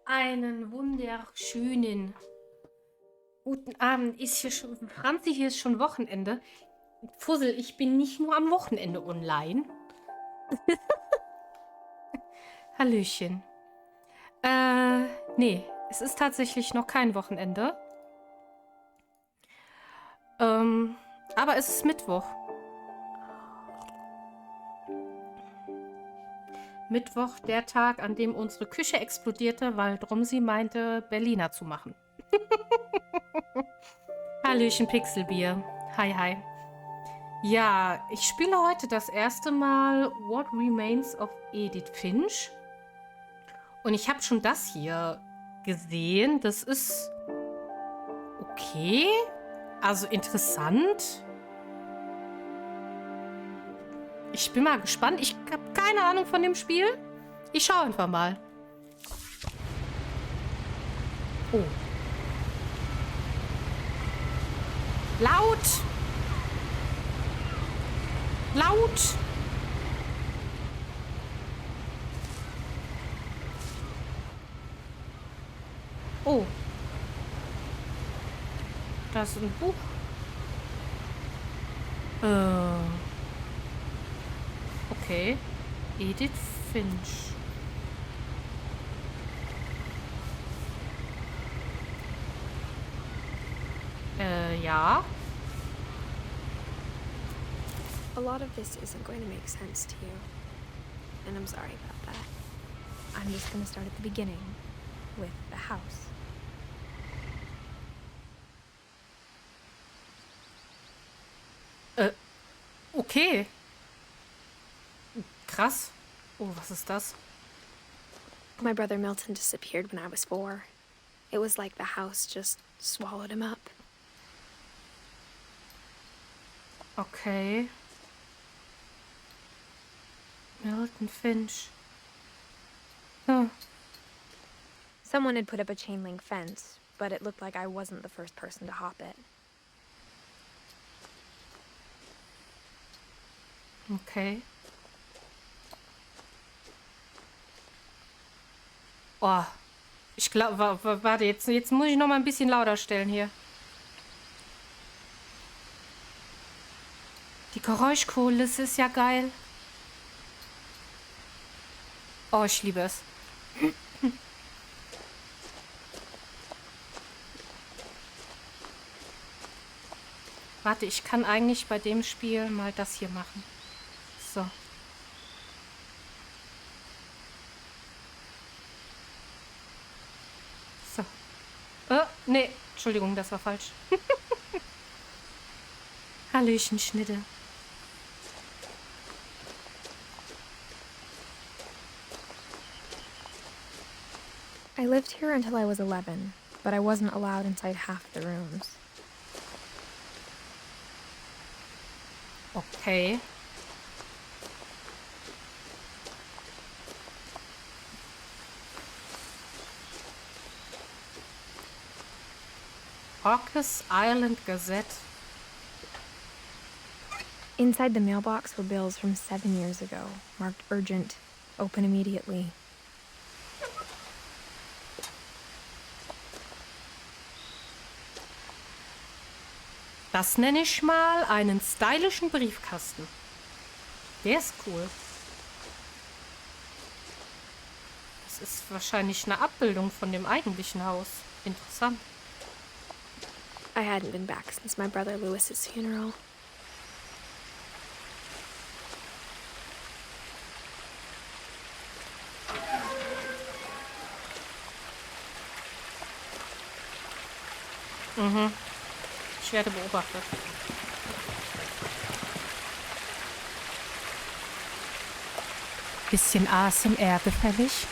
Einen wunderschönen guten Abend. Ist hier schon, Franzi, hier ist schon Wochenende. Fussel, ich bin nicht nur am Wochenende online. Hallöchen. Nee, es ist tatsächlich noch kein Wochenende. Aber es ist Mittwoch. Mittwoch, der Tag, an dem unsere Küche explodierte, weil Dromsi meinte, Berliner zu machen. Hallöchen, Pixelbier. Hi, hi. Ja, ich spiele heute das erste Mal What Remains of Edith Finch. Und ich habe schon das hier gesehen. Das ist okay. Also interessant. Ich bin mal gespannt. Ich habe keine Ahnung von dem Spiel. Ich schaue einfach mal. Oh. Laut! Laut! Oh. Das ist ein Buch. Okay. Edith Finch. Ja. A lot of this isn't going to make sense to you, and I'm sorry about that. I'm just going to start at the beginning, with the house. Okay. Krass. Oh, was ist das? My brother Milton disappeared when I was 4. It was like the house just swallowed him up. Okay. Milton Finch. Hm. Someone had put up a chain link fence, but it looked like I wasn't the first person to hop it. Okay. Oh. Ich glaube, warte, jetzt muss ich noch mal ein bisschen lauter stellen hier. Die Geräuschkulisse ist ja geil. Oh, ich liebe es. Warte, ich kann eigentlich bei dem Spiel mal das hier machen. So. So. Nee, Entschuldigung, das war falsch. Hallöchen, Schnitte. I lived here until I was 11, but I wasn't allowed inside half the rooms. Okay. Orcas Island Gazette. Inside the mailbox were bills from 7 years ago, marked urgent, open immediately. Das nenne ich mal einen stylischen Briefkasten. Der ist cool. Das ist wahrscheinlich eine Abbildung von dem eigentlichen Haus. Interessant. I hadn't been back since my brother Lewis's funeral. Mhm. Ich werde beobachtet. Bisschen ASMR gefällig.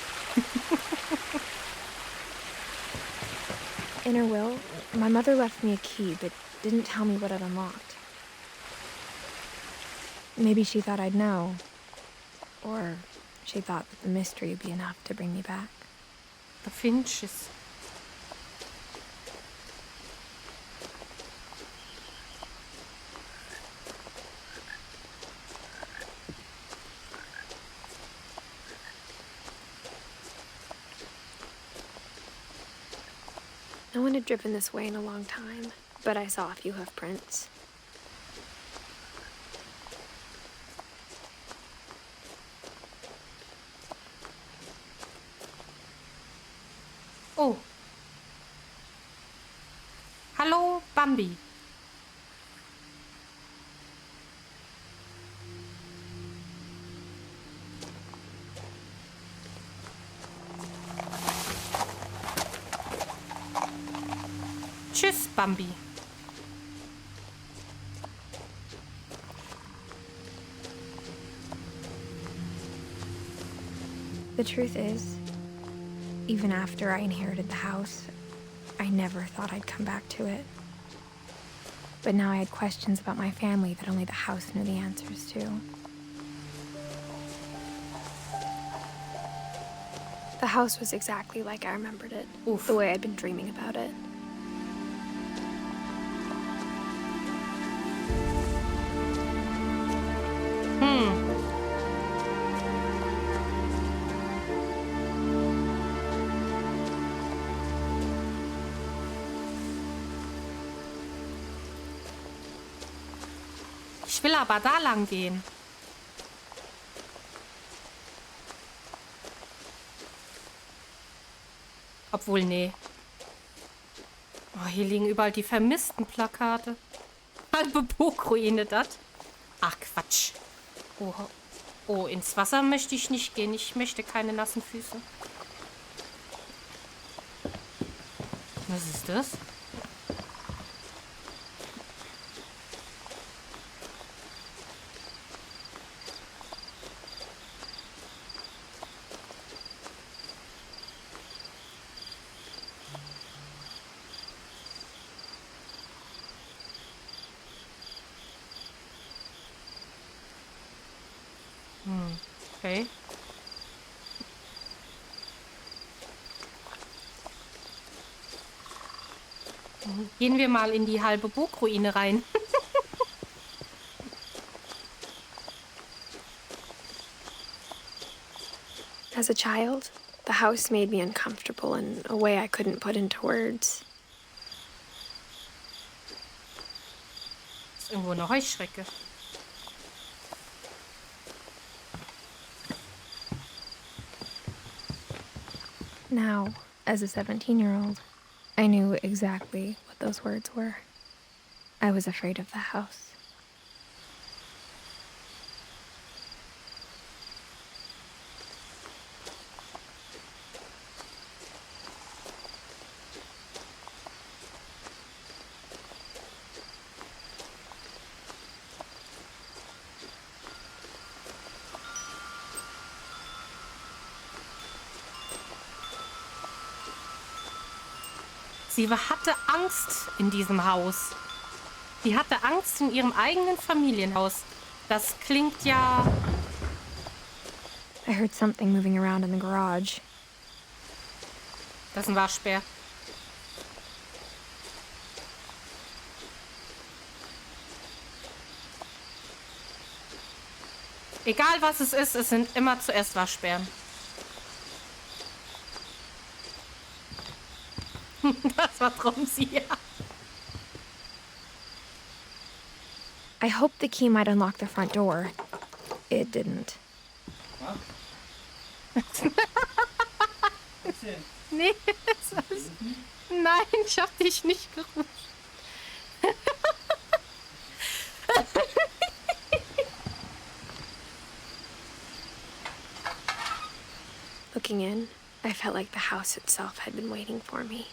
In her will, my mother left me a key, but didn't tell me what it unlocked. Maybe she thought I'd know. Or she thought that the mystery would be enough to bring me back. The Finches. No one had driven this way in a long time, but I saw a few hoof prints. Oh. Hallo, Bambi. Tschüss, Bambi. The truth is, even after I inherited the house, I never thought I'd come back to it. But now I had questions about my family that only the house knew the answers to. The house was exactly like I remembered it. Oof. The way I'd been dreaming about it. Ich will aber da lang gehen. Obwohl, nee. Oh, hier liegen überall die vermissten Plakate. Halbe Burgruine, das. Ach, Quatsch. Oh, oh, ins Wasser möchte ich nicht gehen. Ich möchte keine nassen Füße. Was ist das? Okay. Gehen wir mal in die halbe Burgruine rein. As a child, the house made me uncomfortable in a way I couldn't put into words. Ist irgendwo eine Heuschrecke. Now, as a 17-year-old, I knew exactly what those words were. I was afraid of the house. Sie hatte Angst in diesem Haus. Sie hatte Angst in ihrem eigenen Familienhaus. Das klingt ja... I heard something moving around in the garage. Das ist ein Waschbär. Egal was es ist, es sind immer zuerst Waschbären. Das war Tromsi. I hoped the key might unlock the front door. It didn't. Nee, nein, ich hab dich nicht gerufen. Looking in, I felt like the house itself had been waiting for me.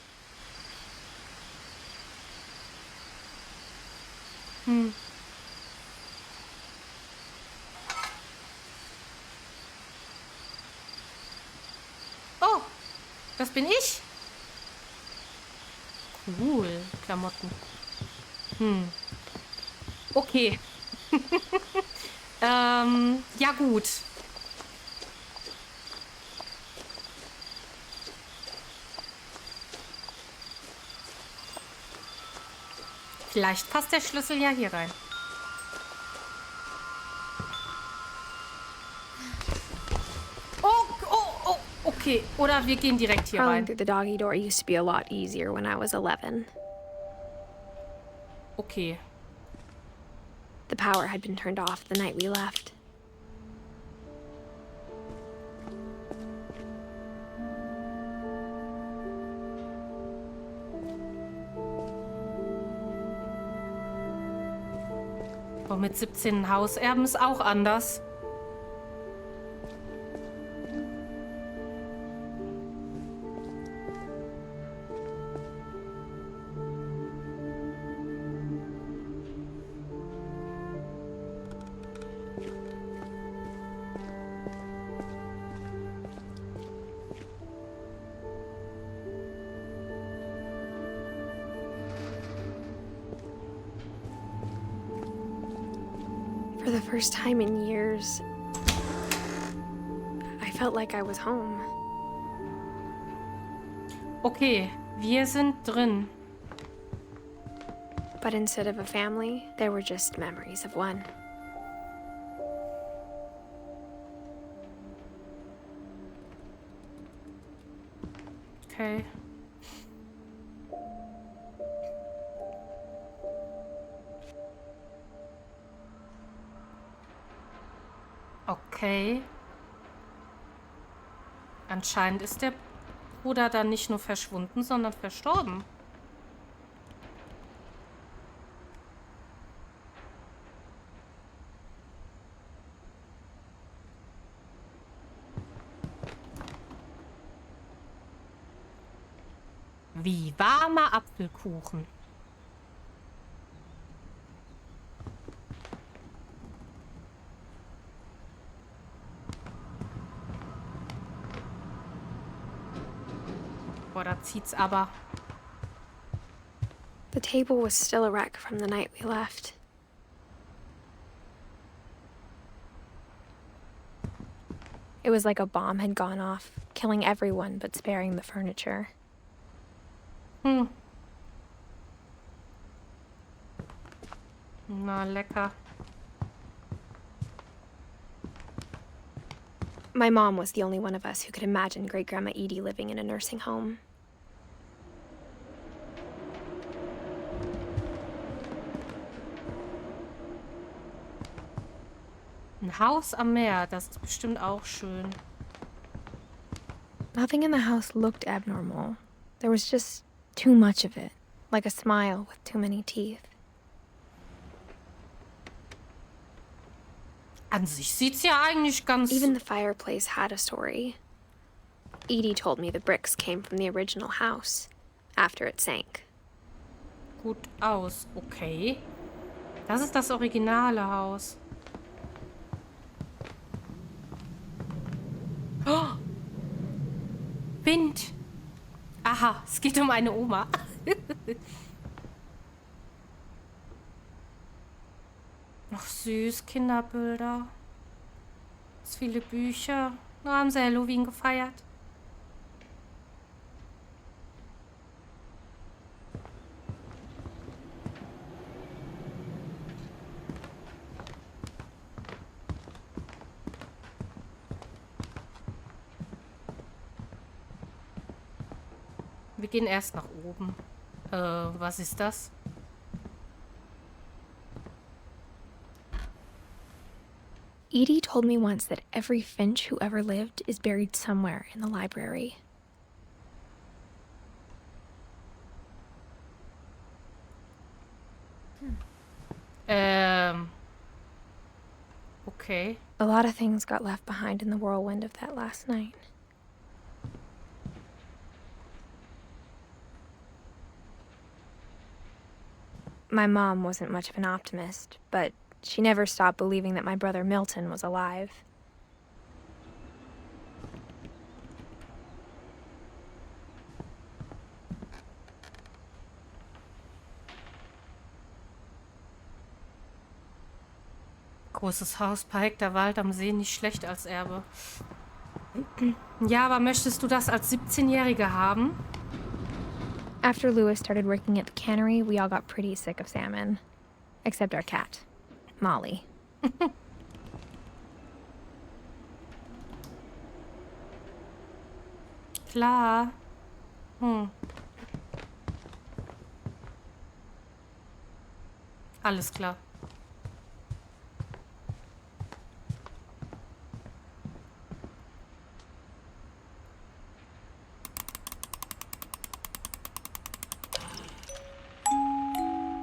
Oh, das bin ich. Cool, Klamotten. Okay. Ja gut. Vielleicht passt der Schlüssel ja hier rein. Okay, oder wir gehen direkt hier Crawling rein. through the doggy door used to be a lot easier when I was 11. Okay. The power had been turned off the night we left. Und mit 17 Hauserben ist auch anders. For the first time in years, I felt like I was home. Okay, wir sind drin. But instead of a family, there were just memories of one. Okay. Okay. Anscheinend ist der Bruder dann nicht nur verschwunden, sondern verstorben. Wie warmer Apfelkuchen. Boah, da zieht's aber. The table was still a wreck from the night we left. It was like a bomb had gone off, killing everyone but sparing the furniture. Na, lecker. My mom was the only one of us who could imagine Great Grandma Edie living in a nursing home. Ein Haus am Meer, das ist bestimmt auch schön. Nothing in the house looked abnormal. There was just too much of it, like a smile with too many teeth. An sich sieht's ja eigentlich ganz Even the fireplace had a story. Edie told me the bricks came from the original house, after it sank. gut aus. Okay. Das ist das originale Haus. Oh! Wind. Aha, es geht um eine Oma. Ach süß, Kinderbilder. Ganz viele Bücher. Da haben sie Halloween gefeiert. Wir gehen erst nach oben. Was ist das? Edie told me once that every Finch who ever lived is buried somewhere in the library. Okay. A lot of things got left behind in the whirlwind of that last night. My mom wasn't much of an optimist, but she never stopped believing that my brother Milton was alive. Großes Haus, paar Hektar Wald am See, nicht schlecht als Erbe. Ja, aber möchtest du das als 17-Jährige haben? After Louis started working at the cannery, we all got pretty sick of salmon. Except our cat, Molly. klar. Alles klar.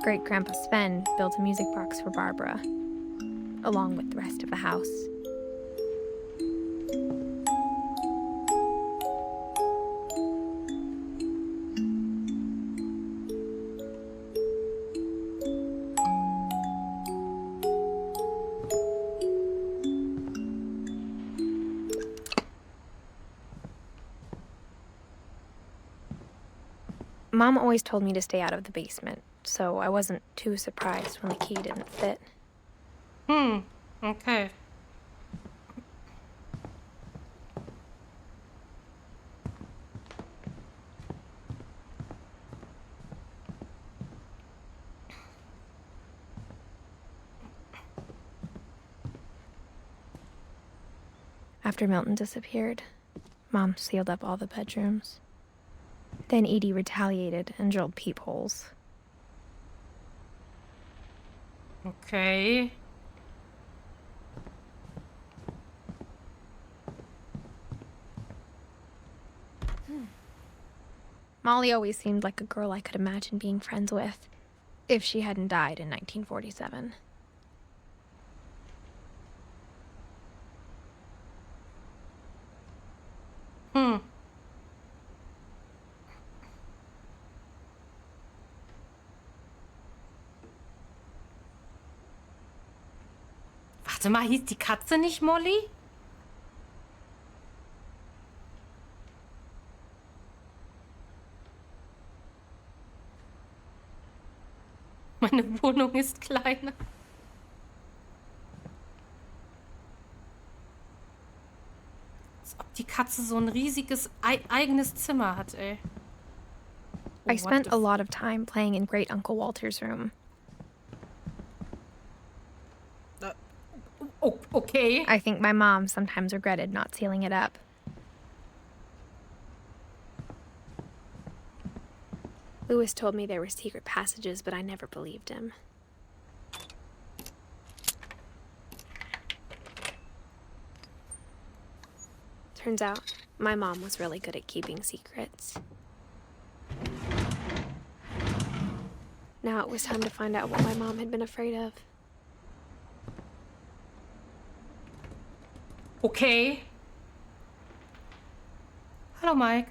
Great Grandpa Sven built a music box for Barbara, along with the rest of the house. Mom always told me to stay out of the basement, so I wasn't too surprised when the key didn't fit. Okay. After Milton disappeared, Mom sealed up all the bedrooms. Then Edie retaliated and drilled peepholes. Okay. Molly always seemed like a girl I could imagine being friends with, if she hadn't died in 1947. Warte mal, hieß die Katze nicht Molly? Meine Wohnung ist kleiner. Als ob die Katze so ein riesiges eigenes Zimmer hat, ey. I spent a lot of time playing in Great Uncle Walter's room. Okay. I think my mom sometimes regretted not sealing it up. Louis told me there were secret passages, but I never believed him. Turns out, my mom was really good at keeping secrets. Now it was time to find out what my mom had been afraid of. Okay. Hallo, Mike.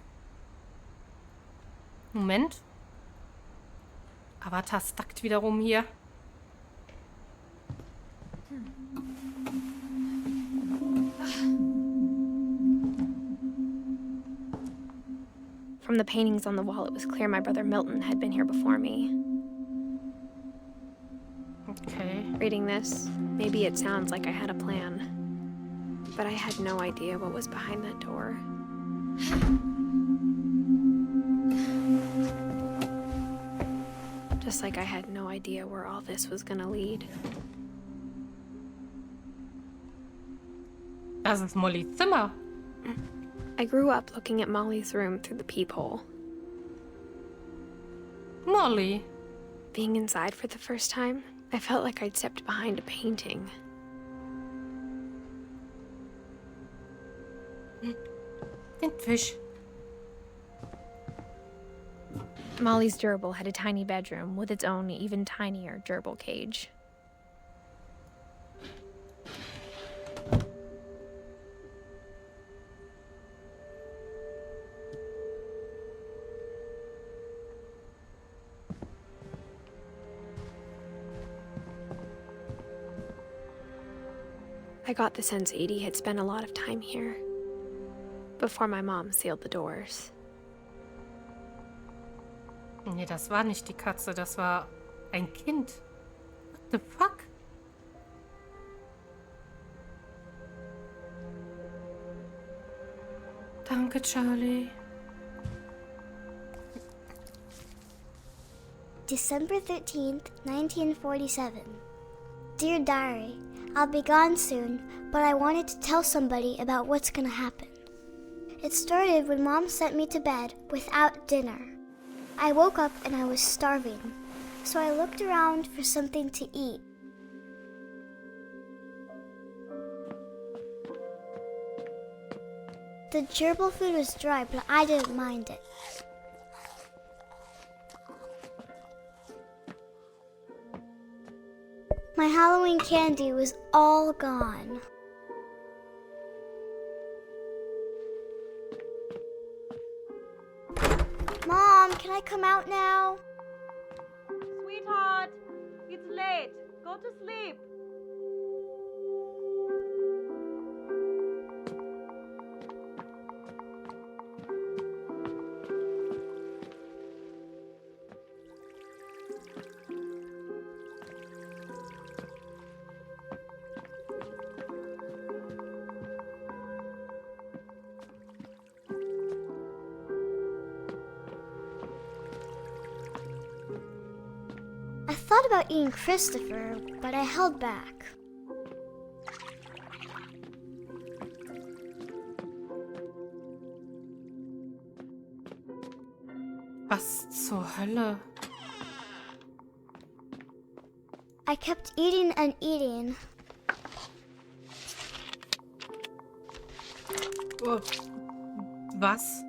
Moment. Avatar stackt wieder rum hier. From the paintings on the wall, it was clear my brother Milton had been here before me. Okay. Reading this, maybe it sounds like I had a plan. But I had no idea what was behind that door. Just like I had no idea where all this was gonna lead. Das ist Mollys Zimmer. I grew up looking at Molly's room through the peephole. Molly. Being inside for the first time, I felt like I'd stepped behind a painting. Den Fisch. Molly's gerbil had a tiny bedroom with its own even tinier gerbil cage. I got the sense Edie had spent a lot of time here, before my mom sealed the doors. Nee, das war nicht die Katze, das war ein Kind. What the fuck? Danke, Charlie. December 13th, 1947. Dear Diary, I'll be gone soon, but I wanted to tell somebody about what's gonna happen. It started when Mom sent me to bed without dinner. I woke up and I was starving, so I looked around for something to eat. The gerbil food was dry, but I didn't mind it. My Halloween candy was all gone. Mom, can I come out now? Sweetheart, it's late. Go to sleep. I thought about eating Christopher, but I held back. Was zur Hölle? I kept eating and eating. Oh, was?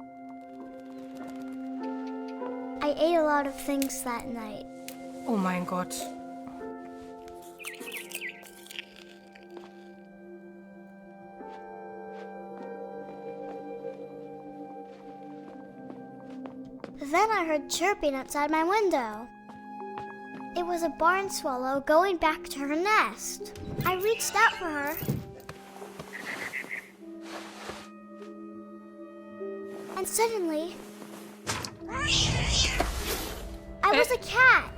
I ate a lot of things that night. Oh mein Gott. Then I heard chirping outside my window. It was a barn swallow going back to her nest. I reached out for her. And suddenly, I was a cat.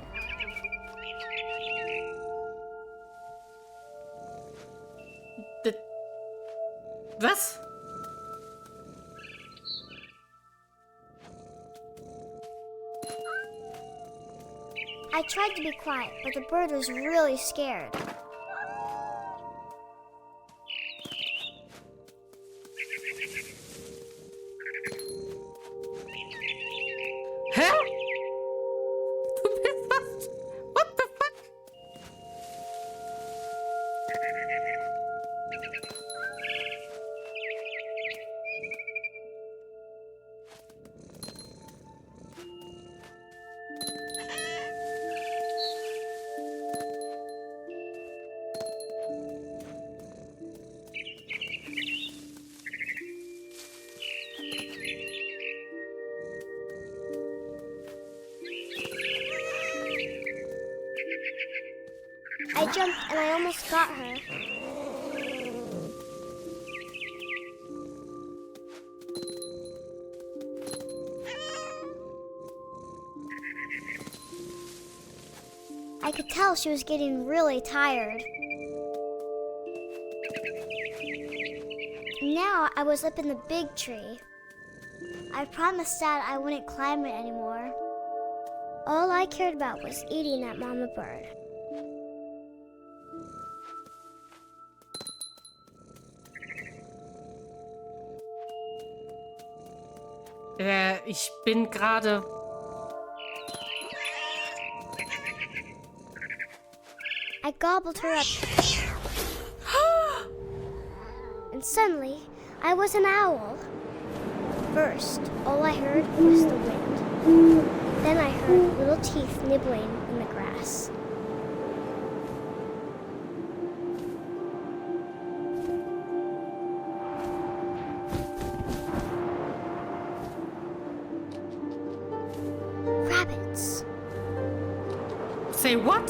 Was? I tried to be quiet, but the bird was really scared. Hä? Du bist was? What the fuck? I jumped and I almost got her. I could tell she was getting really tired. Now I was up in the big tree. I promised Dad I wouldn't climb it anymore. All I cared about was eating that mama bird. Ich bin gerade... I gobbled her up. And suddenly, I was an owl. First, all I heard was the wind. Then I heard little teeth nibbling in the grass. Rabbits. Say what?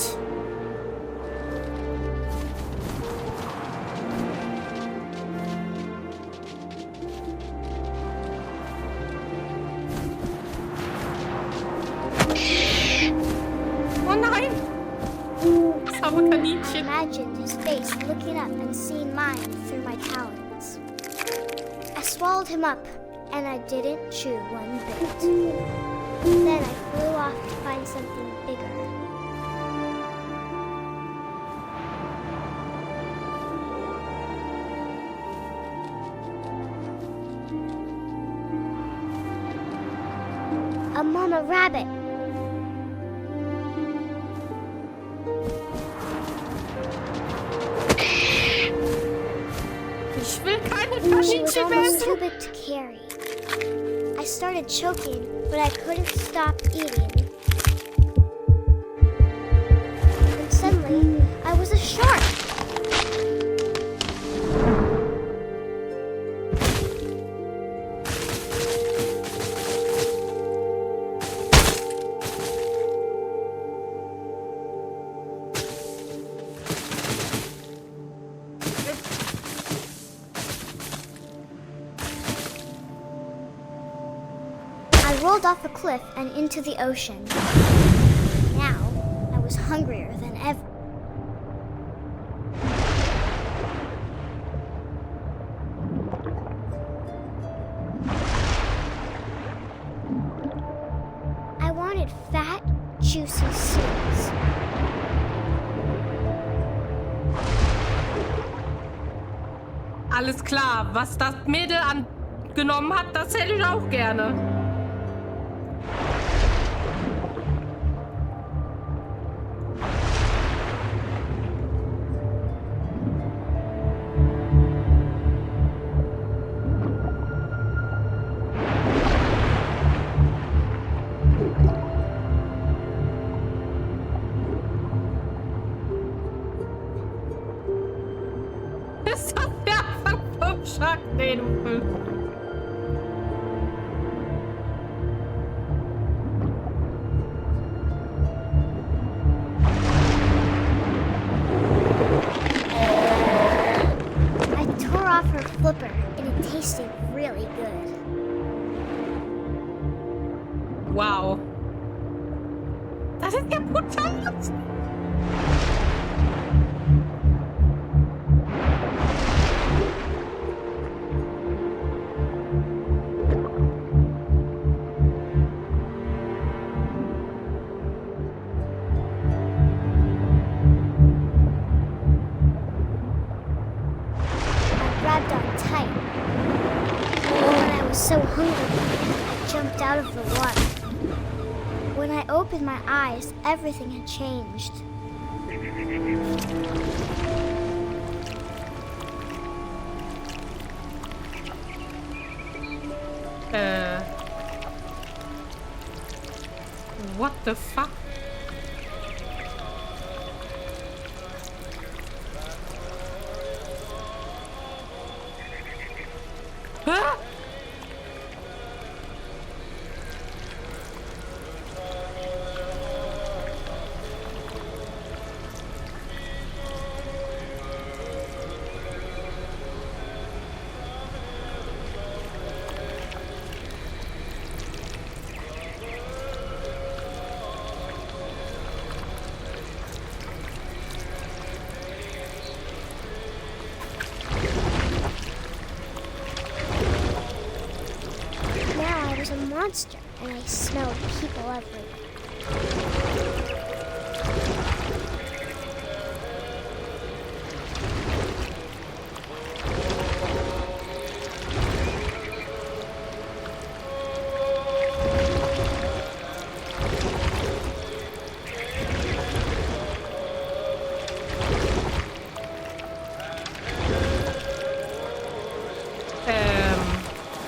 Oh nein! Das arme I Kaninchen. imagined his face looking up and seeing mine through my talons. I swallowed him up, and I didn't chew one bit. Then I flew off to find something bigger. a mama rabbit. Ich will keine She was Fasching almost too essen. big to carry. I started choking, but I couldn't stop eating. And suddenly, I was a shark. I rolled off a cliff and into the ocean. Now, I was hungrier than ever. I wanted fat, juicy seeds. Alles klar, was das Mädel angenommen hat, das hätte ich auch gerne. Ist das der Anfang vom Shark? Nee, du Müll. I tore off her flipper, and it tasted really good. Wow. Das ist ja brutal. I grabbed on tight. And when I was so hungry, I jumped out of the water. When I opened my eyes, everything had changed. What the fuck? Hä? Now I was a monster, and I smelled people everywhere.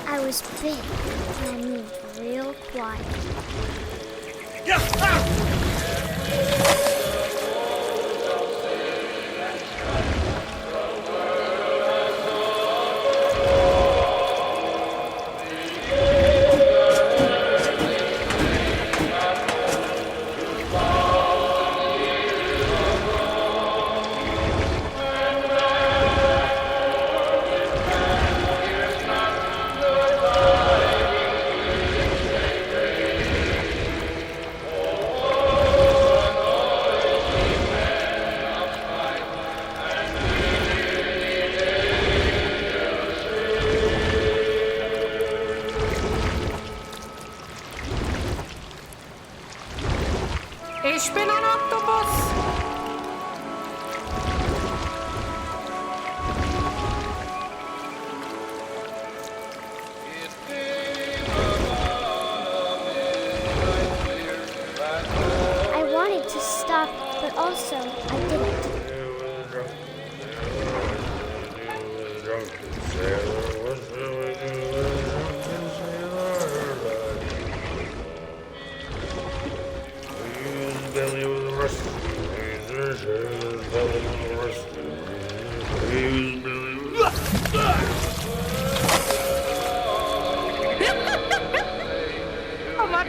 I was big, and I moved real quiet. Ich bin ein Oktopus. stop, but also I didn't. Oh Mann.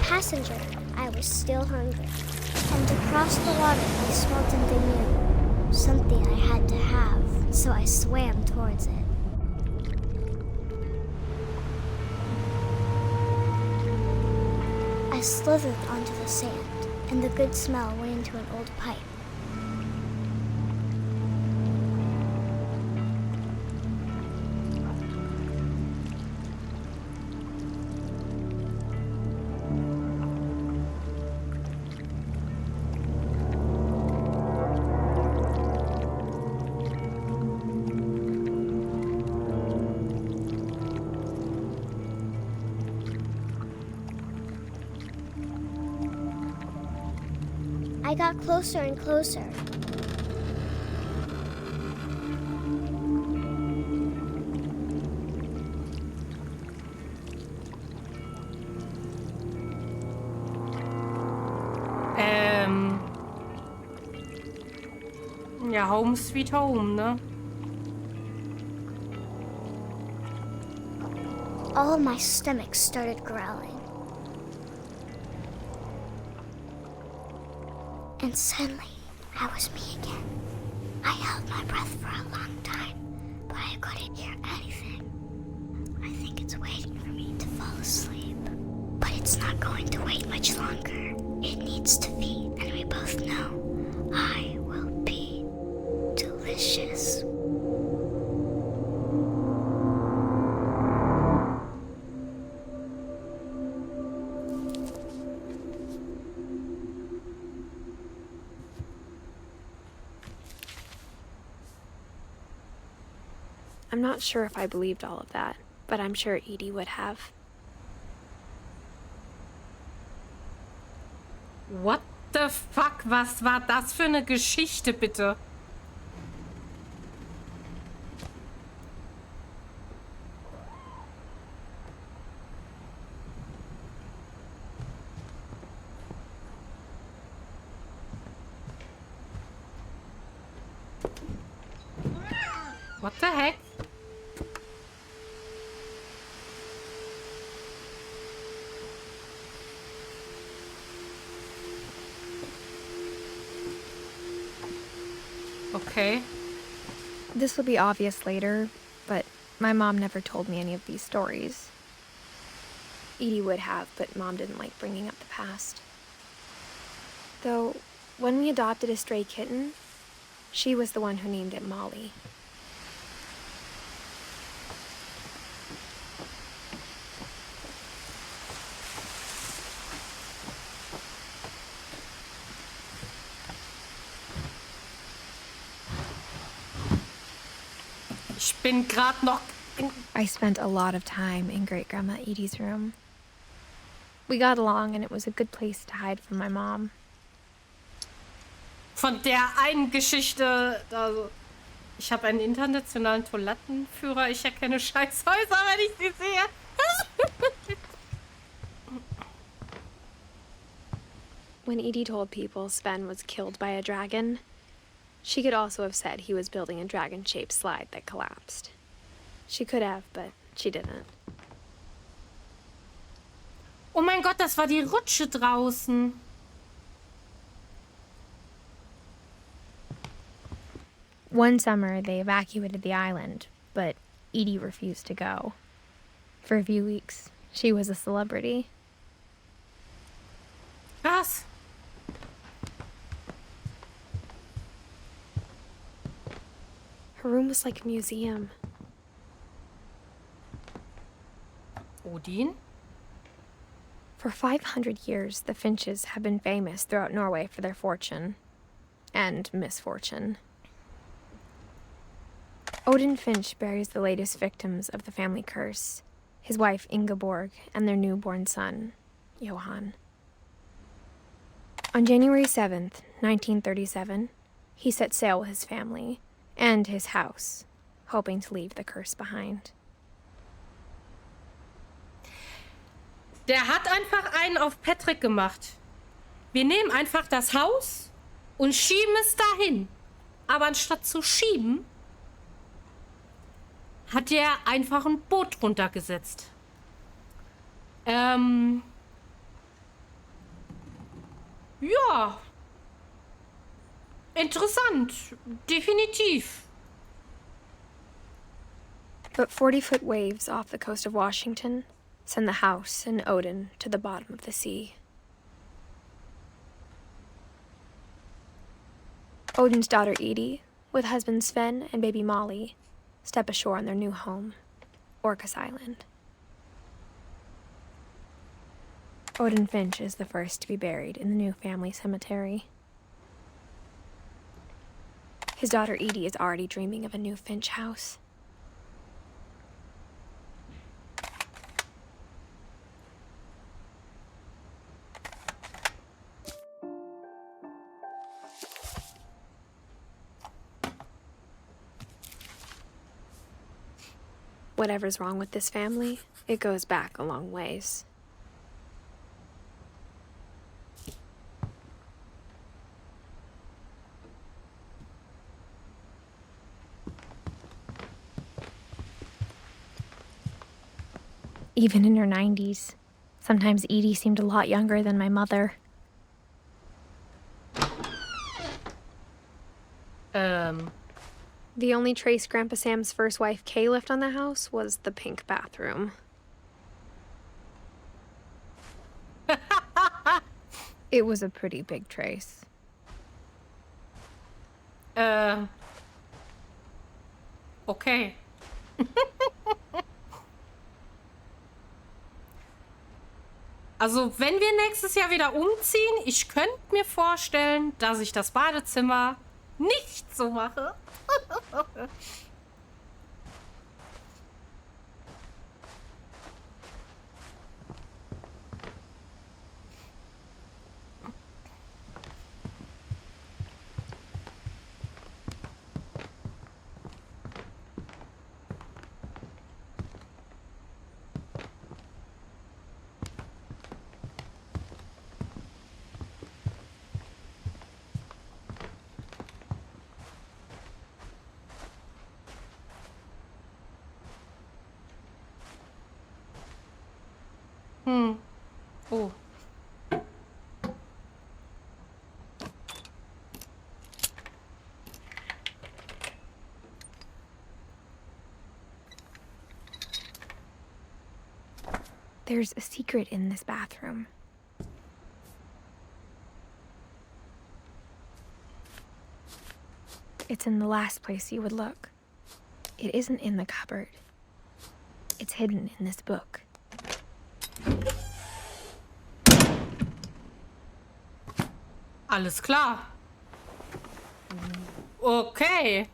Passenger, I was still hungry. And across the water, I smelled something new. Something I had to have, so I swam towards it. I slithered onto the sand, and the good smell went into an old pipe. I got closer and closer. Ja, home sweet home, ne? All my stomach started growling. And suddenly, I was me again. I held my breath for a long time, but I couldn't hear anything. I think it's waiting for me to fall asleep. But it's not going to wait much longer. It needs to feed, and we both know I will be delicious. I'm not sure if I believed all of that, but I'm sure Edie would have. What the fuck? Was war das für eine Geschichte, bitte? What the heck? Okay. This will be obvious later, but my mom never told me any of these stories. Edie would have, but Mom didn't like bringing up the past. Though, when we adopted a stray kitten, she was the one who named it Molly. Ich bin gerade noch in... I spent a lot of time in Great-Grandma Edie's room. We got along, and it was a good place to hide from my mom. Von der einen Geschichte, also ich habe einen internationalen Toilettenführer, ich erkenne Scheißhäuser, wenn ich sie sehe. When Edie told people Sven was killed by a dragon, she could also have said he was building a dragon-shaped slide that collapsed. She could have, but she didn't. Oh mein Gott, das war die Rutsche draußen. One summer, they evacuated the island, but Edie refused to go. For a few weeks, she was a celebrity. Was? Her room was like a museum. Odin? For 500 years, the Finches have been famous throughout Norway for their fortune and misfortune. Odin Finch buries the latest victims of the family curse, his wife Ingeborg and their newborn son, Johan. On January 7th, 1937, he set sail with his family and his house, hoping to leave the curse behind. Der hat einfach einen auf Patrick gemacht. Wir nehmen einfach das Haus und schieben es dahin. Aber anstatt zu schieben, hat er einfach ein Boot runtergesetzt. Ja. Interessant. Definitiv. But 40-foot waves off the coast of Washington send the house and Odin to the bottom of the sea. Odin's daughter Edie, with husband Sven and baby Molly, step ashore on their new home, Orcas Island. Odin Finch is the first to be buried in the new family cemetery. His daughter Edie is already dreaming of a new Finch house. Whatever's wrong with this family, it goes back a long ways. Even in her 90s, sometimes Edie seemed a lot younger than my mother. The only trace Grandpa Sam's first wife, Kay, left on the house was the pink bathroom. It was a pretty big trace. Okay. Also, wenn wir nächstes Jahr wieder umziehen, ich könnte mir vorstellen, dass ich das Badezimmer nicht so mache. Oh. There's a secret in this bathroom. It's in the last place you would look. It isn't in the cupboard. It's hidden in this book. Alles klar. Okay.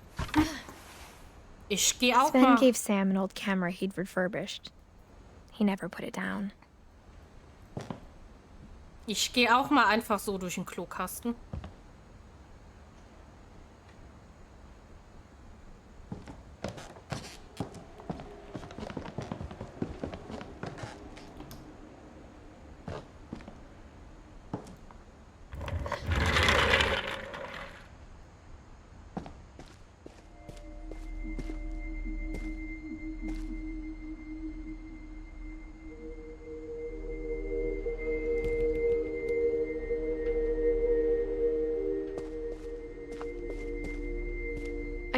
Ich gehe auch Sven mal. gave Sam an old camera he'd refurbished. He never put it down. Ich gehe auch mal einfach so durch den Klokasten.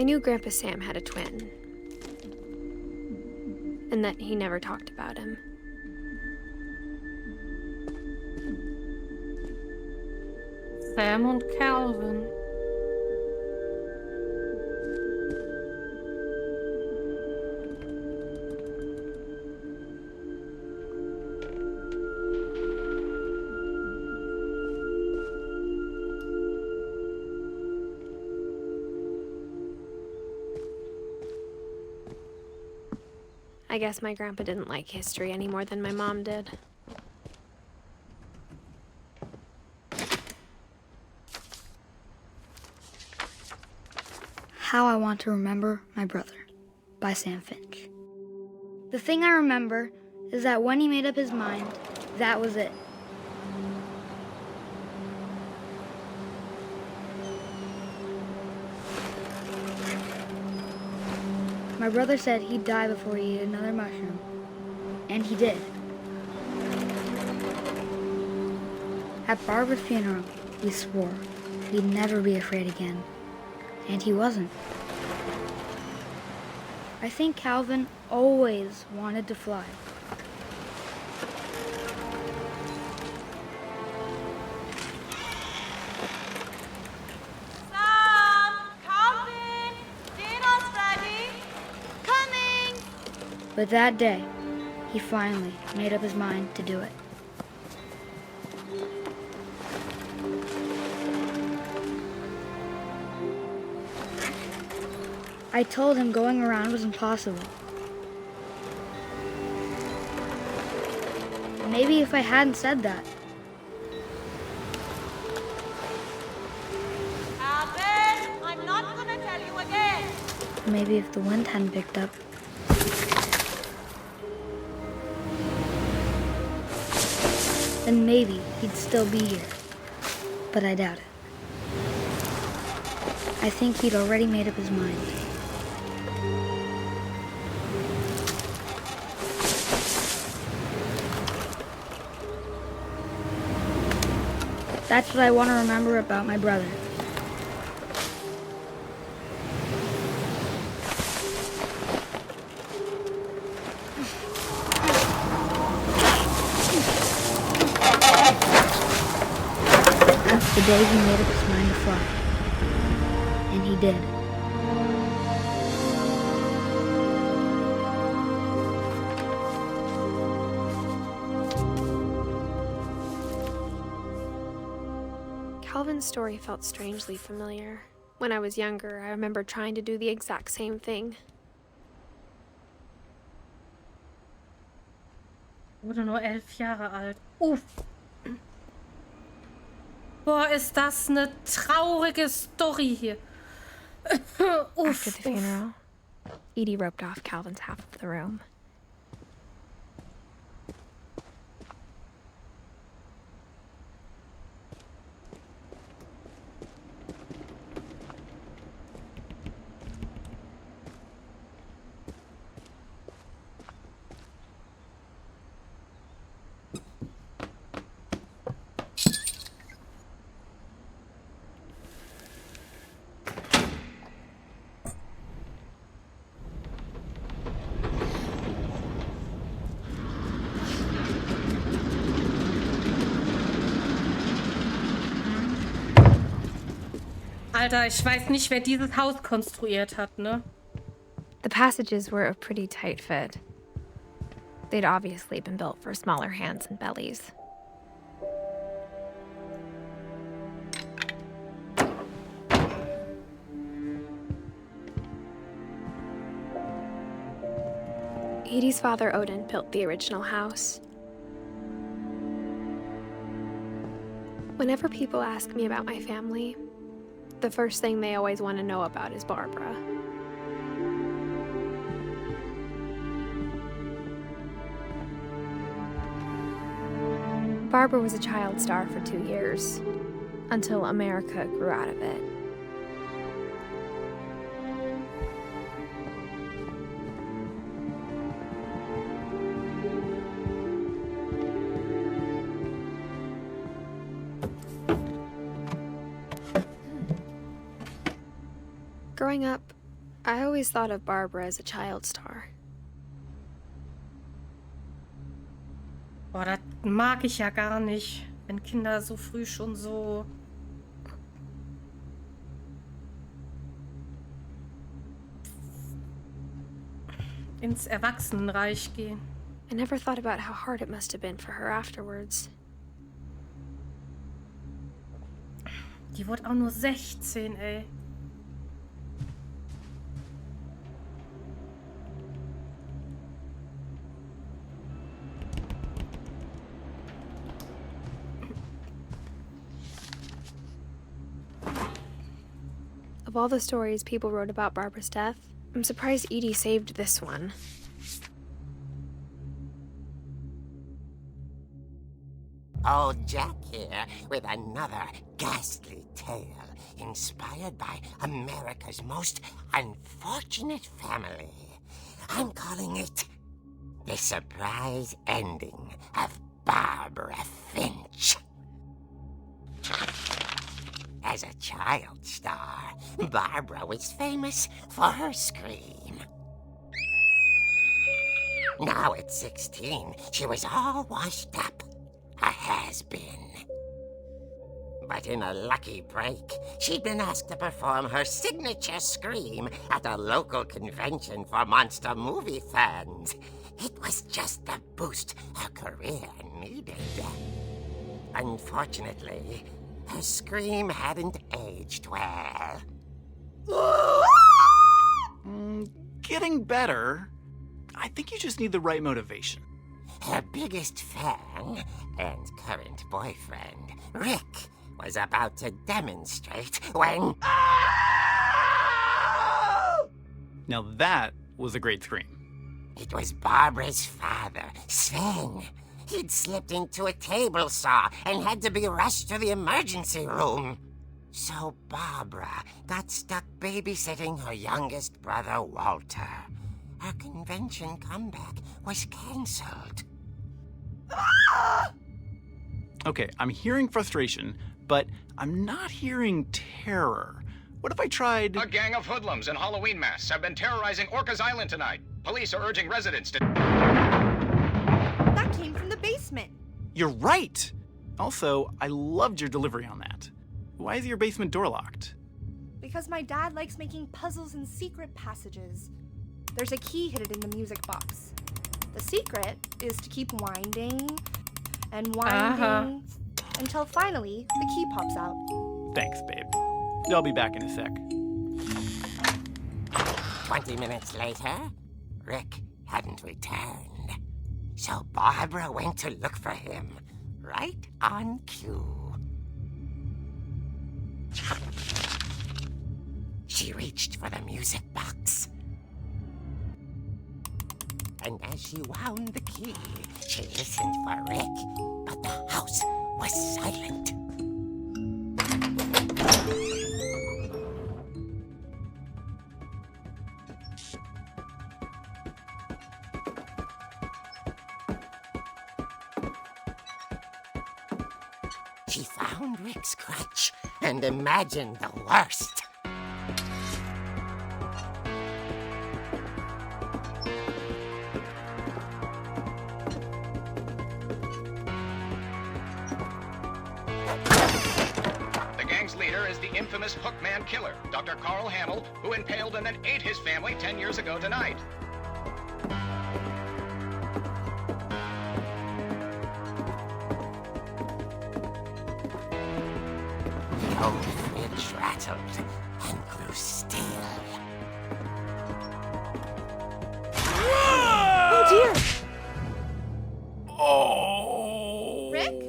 I knew Grandpa Sam had a twin, and that he never talked about him. Sam und Calvin. I guess my grandpa didn't like history any more than my mom did. How I Want to Remember My Brother by Sam Finch. The thing I remember is that when he made up his mind, that was it. My brother said he'd die before he ate another mushroom, and he did. At Barbara's funeral, we swore we'd never be afraid again, and he wasn't. I think Calvin always wanted to fly. Sam! Calvin! Dinner's ready! Coming! But that day, he finally made up his mind to do it. I told him going around was impossible. Maybe if I hadn't said that, Calvin! I'm not gonna tell you again! maybe if the wind hadn't picked up, then maybe he'd still be here. But I doubt it. I think he'd already made up his mind. That's what I want to remember about my brother. The day he made up his mind to fly. And he did. Calvin's story felt strangely familiar. When I was younger, I remember trying to do the exact same thing. Wurde nur 11 Jahre alt. Uff. Boah, ist das eine traurige Story hier. After the funeral, Edie roped off Calvin's half of the room. Alter, ich weiß nicht, wer dieses Haus konstruiert hat, ne? The passages were a pretty tight fit. They'd obviously been built for smaller hands and bellies. Edie's father, Odin, built the original house. Whenever people ask me about my family, the first thing they always want to know about is Barbara. Barbara was a child star for 2 years, until America grew out of it. Growing up, I always thought of Barbara as a child star. Boah, das mag ich ja gar nicht, wenn Kinder so früh schon so ins Erwachsenenreich gehen. I never thought about how hard it must have been for her afterwards. Die wurde auch nur 16, ey. Of all the stories people wrote about Barbara's death, I'm surprised Edie saved this one. Old Jack here with another ghastly tale inspired by America's most unfortunate family. I'm calling it The Surprise Ending of Barbara Finch. As a child star, Barbara was famous for her scream. Now at 16, she was all washed up. A has-been. But in a lucky break, she'd been asked to perform her signature scream at a local convention for monster movie fans. It was just the boost her career needed. Unfortunately, her scream hadn't aged well. Getting better. I think you just need the right motivation. Her biggest fan and current boyfriend, Rick, was about to demonstrate when... Now that was a great scream. It was Barbara's father, Sven. He'd slipped into a table saw and had to be rushed to the emergency room. So Barbara got stuck babysitting her youngest brother, Walter. Her convention comeback was cancelled. Okay, I'm hearing frustration, but I'm not hearing terror. What if I tried... A gang of hoodlums in Halloween masks have been terrorizing Orcas Island tonight. Police are urging residents to... That came from the basement. You're right! Also, I loved your delivery on that. Why is your basement door locked? Because my dad likes making puzzles and secret passages. There's a key hidden in the music box. The secret is to keep winding and winding until finally the key pops out. Thanks, babe. I'll be back in a sec. 20 minutes later, Rick hadn't returned. So Barbara went to look for him, right on cue. She reached for the music box. And as she wound the key, she listened for Rick, but the house was silent. She found Rick's crutch and imagined the worst. Leader is the infamous Hookman killer, Dr. Carl Hamill, who impaled and then ate his family 10 years ago tonight. The old fridge rattled and grew still. Oh dear! Oh! Rick?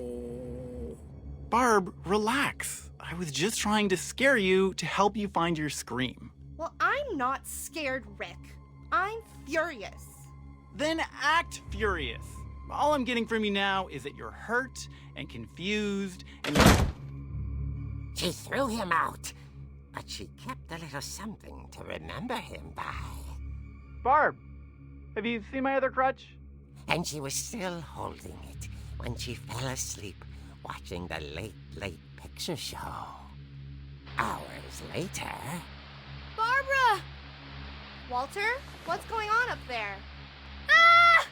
Barb, relax. I was just trying to scare you to help you find your scream. Well, I'm not scared, Rick. I'm furious. Then act furious. All I'm getting from you now is that you're hurt and confused and She threw him out, but she kept a little something to remember him by. Barb, have you seen my other crutch? And she was still holding it when she fell asleep watching the late picture show. Hours later... Barbara! Walter, what's going on up there? Ah!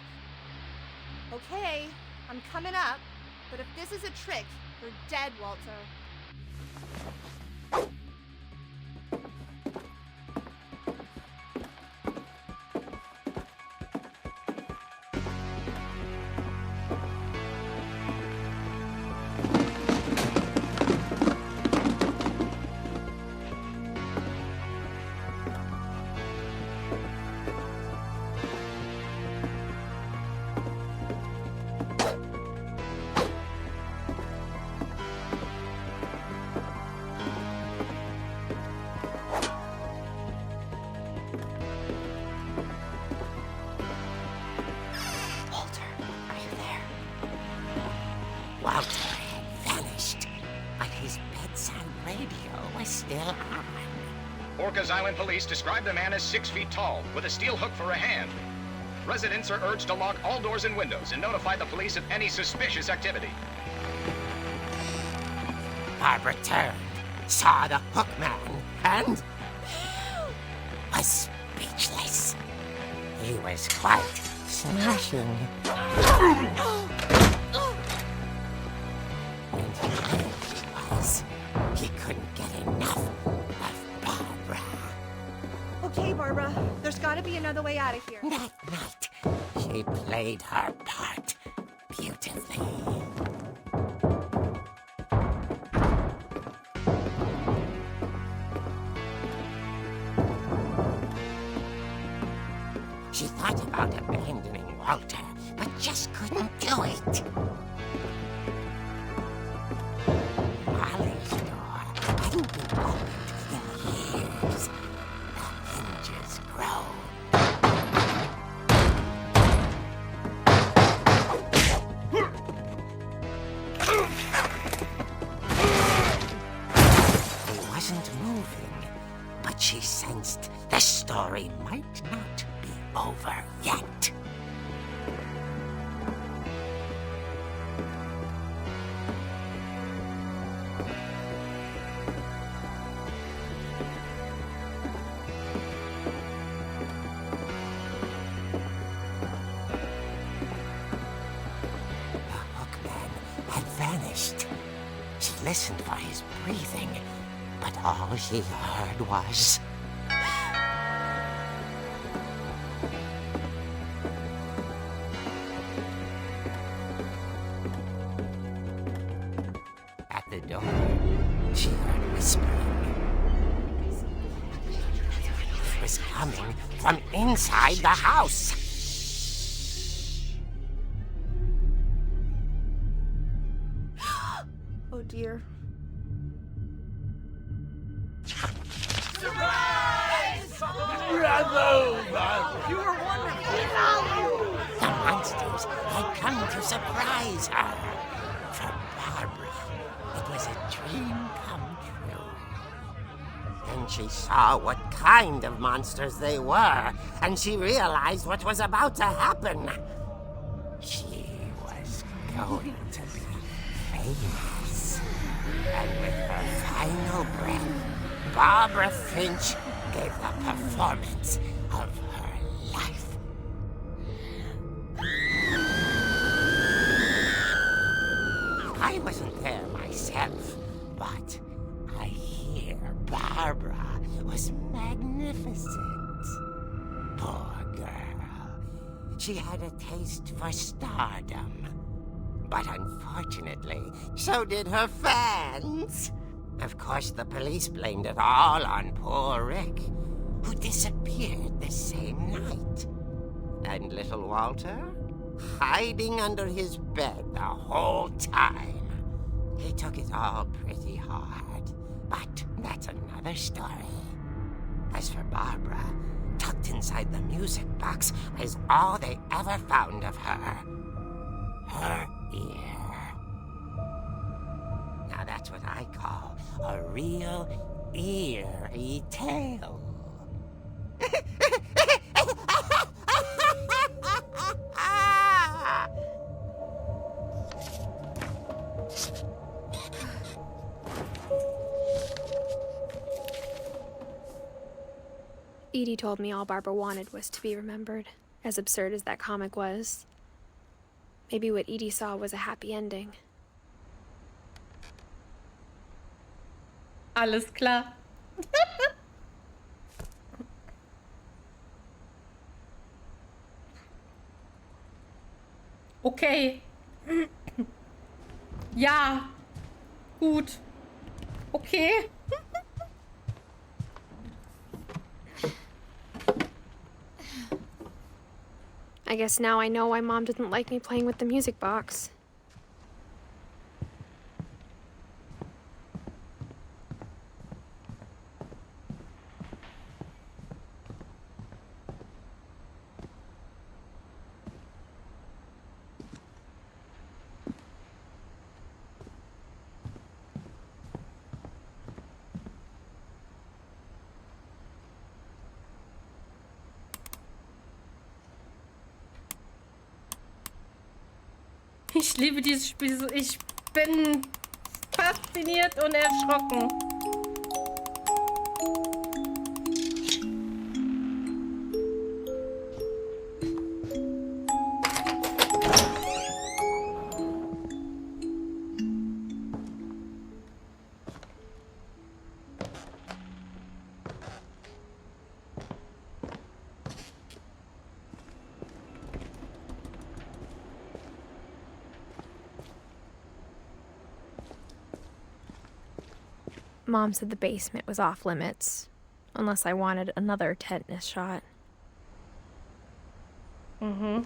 Okay, I'm coming up, but if this is a trick, you're dead, Walter. Walter had vanished, but his bedside radio was still on. Orcas Island police describe the man as 6 feet tall, with a steel hook for a hand. Residents are urged to lock all doors and windows and notify the police of any suspicious activity. Barbara turned, saw the hook man, and was speechless. He was quite smashing. And there he was. He couldn't get enough of Barbara. Okay, Barbara, there's gotta be another way out of here. That night, she played her part beautifully. She thought about abandoning Walter, but just couldn't do it. Molly's door hadn't been opened in years. The hinges groaned. He wasn't moving, but she sensed the story might not be over yet. Vanished. She listened for his breathing, but all she heard was... At the door, she heard whispering. It was coming from inside the house. Oh dear. The monsters had come to surprise her. For Barbara, it was a dream come true. Then she saw what kind of monsters they were, and she realized what was about to happen. She was going to be famous. And with her final breath, Barbara Finch gave the performance of her life. I wasn't there myself, but I hear Barbara was magnificent. Poor girl. She had a taste for stardom. But unfortunately, so did her fans. Of course, the police blamed it all on poor Rick, who disappeared the same night. And little Walter, hiding under his bed the whole time. He took it all pretty hard, but that's another story. As for Barbara, tucked inside the music box was all they ever found of her. Her ear. Now that's what I call a real eerie tale. Edie told me all Barbara wanted was to be remembered, as absurd as that comic was. Maybe what Edie saw was a happy ending. Alles klar. Okay. Ja. Gut. Okay. I guess now I know why Mom didn't like me playing with the music box. Ich liebe dieses Spiel so. Ich bin fasziniert und erschrocken. Mom said the basement was off limits, unless I wanted another tetanus shot. Mhm.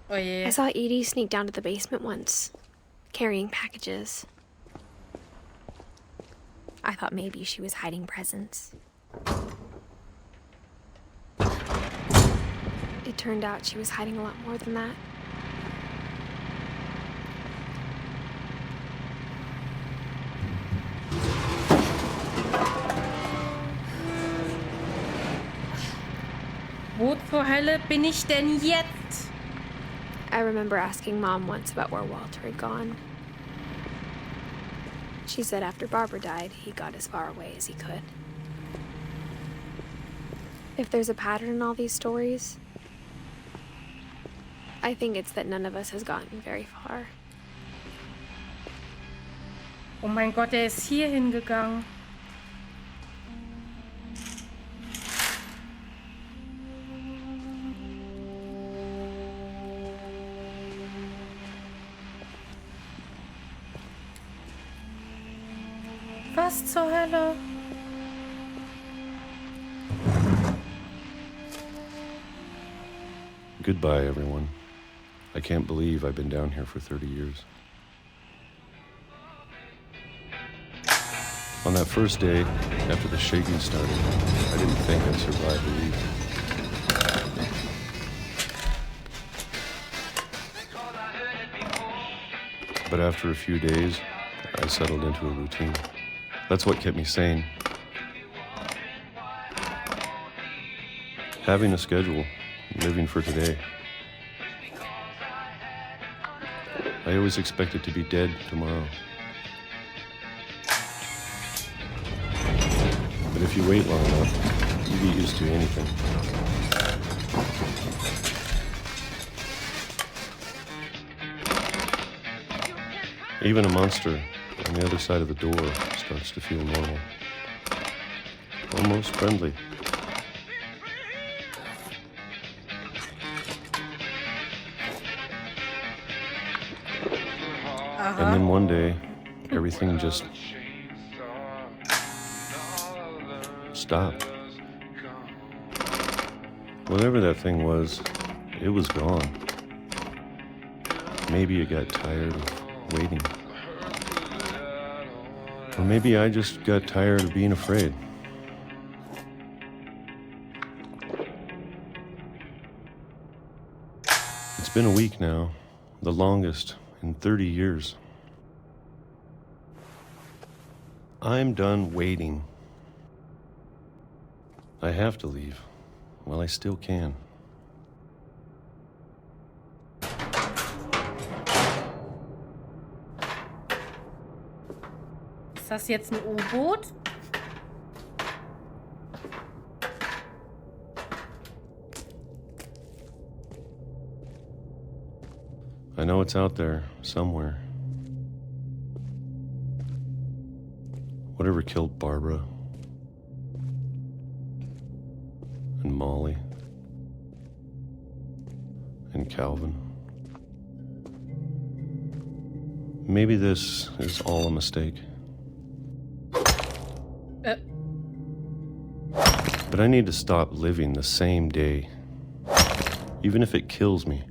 Oh I je. saw Edie sneak down to the basement once, carrying packages. I thought maybe she was hiding presents. It turned out she was hiding a lot more than that. Wo zur Hölle bin ich denn jetzt? I remember asking Mom once about where Walter had gone. She said after Barbara died, he got as far away as he could. If there's a pattern in all these stories, I think it's that none of us has gotten very far. Oh mein Gott, er ist hier hingegangen. Was zur Hölle? Goodbye, everyone. I can't believe I've been down here for 30 years. On that first day, after the shaking started, I didn't think I'd survive the week. But after a few days, I settled into a routine. That's what kept me sane. Having a schedule, living for today. I always expected to be dead tomorrow. But if you wait long enough, you get used to anything. Even a monster on the other side of the door starts to feel normal. Almost friendly. And then one day, everything just stopped. Whatever that thing was, it was gone. Maybe it got tired of waiting. Or maybe I just got tired of being afraid. It's been a week now, the longest in 30 years. I'm done waiting. I have to leave while I still can. das jetzt ein U-Boot? I know it's out there, somewhere. Whatever killed Barbara and Molly and Calvin. Maybe this is all a mistake. But I need to stop living the same day, even if it kills me.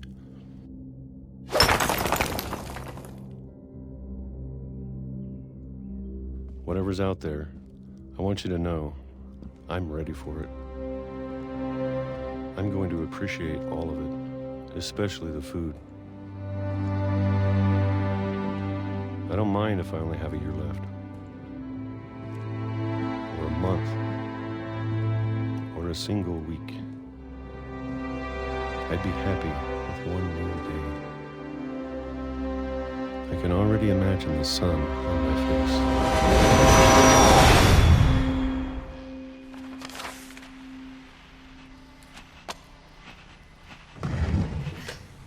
Whatever's out there, I want you to know I'm ready for it. I'm going to appreciate all of it, especially the food. I don't mind if I only have a year left, or a month, or a single week. I'd be happy with one new day. I can already imagine the sun on my face.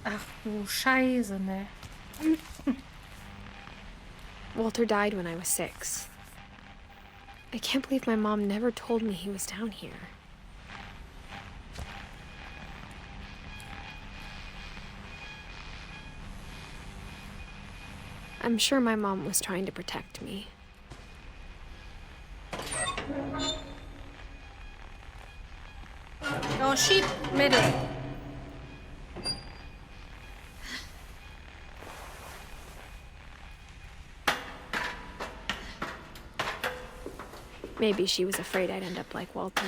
Ach du Scheiße, ne? Walter died when I was 6. I can't believe my mom never told me he was down here. I'm sure my mom was trying to protect me. Oh, sheep, middle. Maybe she was afraid I'd end up like Walter.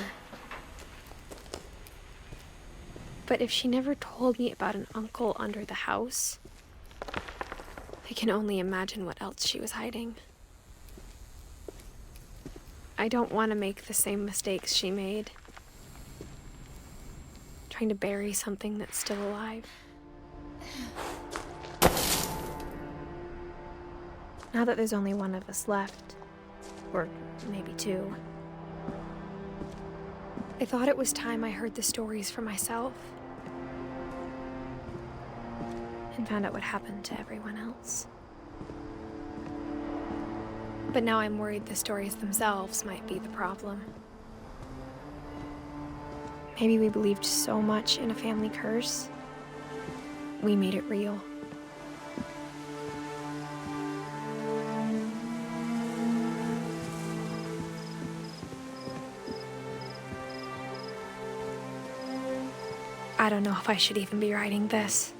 But if she never told me about an uncle under the house, I can only imagine what else she was hiding. I don't want to make the same mistakes she made. Trying to bury something that's still alive. Now that there's only one of us left, or maybe 2, I thought it was time I heard the stories for myself and found out what happened to everyone else. But now I'm worried the stories themselves might be the problem. Maybe we believed so much in a family curse, we made it real. I don't know if I should even be writing this.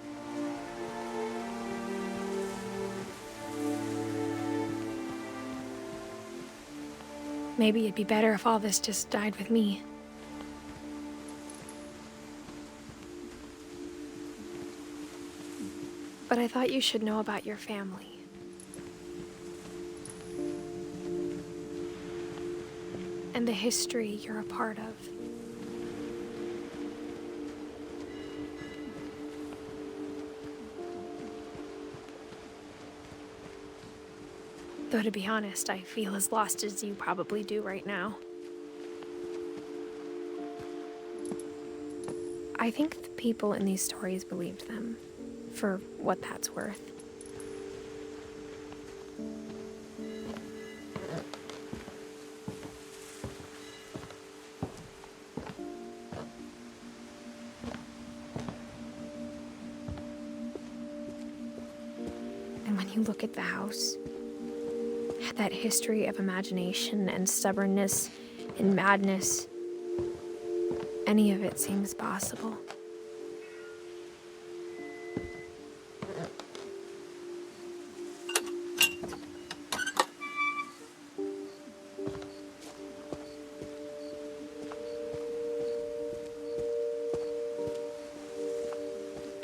Maybe it'd be better if all this just died with me. But I thought you should know about your family. And the history you're a part of. Though to be honest, I feel as lost as you probably do right now. I think the people in these stories believed them, for what that's worth. And when you look at the house, that history of imagination and stubbornness and madness, any of it seems possible.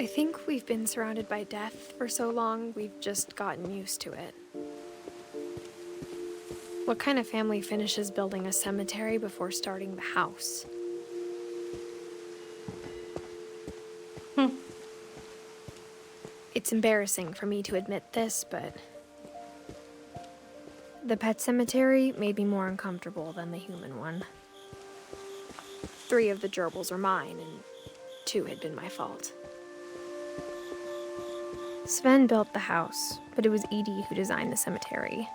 I think we've been surrounded by death for so long, we've just gotten used to it. What kind of family finishes building a cemetery before starting the house? It's embarrassing for me to admit this, but The pet cemetery made me more uncomfortable than the human one. 3 of the gerbils are mine, and 2 had been my fault. Sven built the house, but it was Edie who designed the cemetery.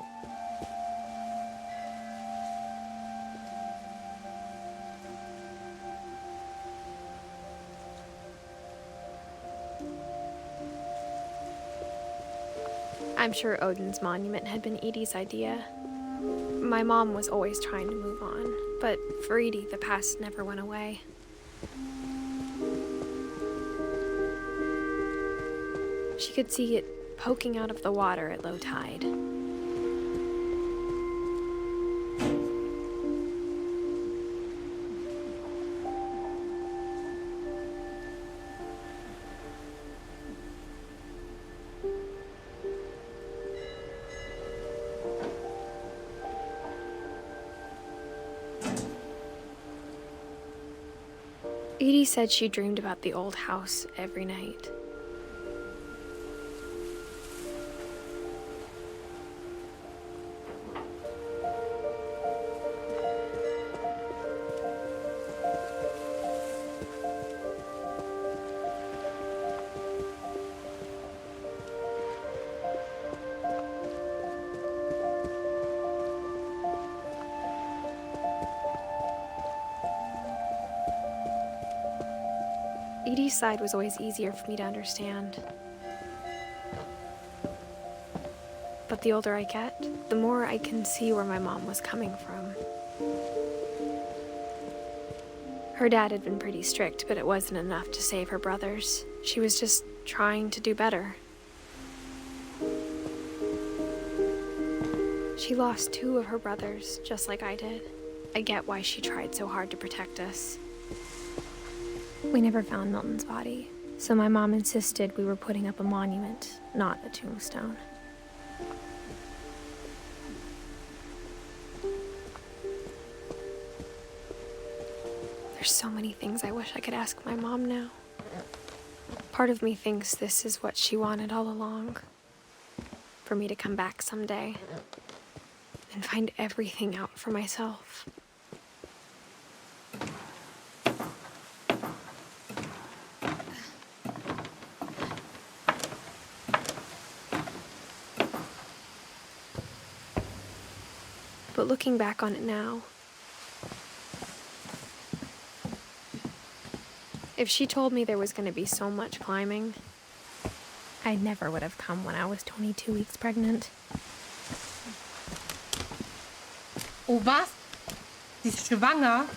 I'm sure Odin's monument had been Edie's idea. My mom was always trying to move on, but for Edie, the past never went away. She could see it poking out of the water at low tide. Edie said she dreamed about the old house every night. Edie's side was always easier for me to understand. But the older I get, the more I can see where my mom was coming from. Her dad had been pretty strict, but it wasn't enough to save her brothers. She was just trying to do better. She lost 2 of her brothers, just like I did. I get why she tried so hard to protect us. We never found Milton's body, so my mom insisted we were putting up a monument, not a tombstone. There's so many things I wish I could ask my mom now. Part of me thinks this is what she wanted all along. For me to come back someday and find everything out for myself. But looking back on it now, if she told me there was going to be so much climbing, I never would have come when I was 22 weeks pregnant. Oh, was? Sie ist schwanger?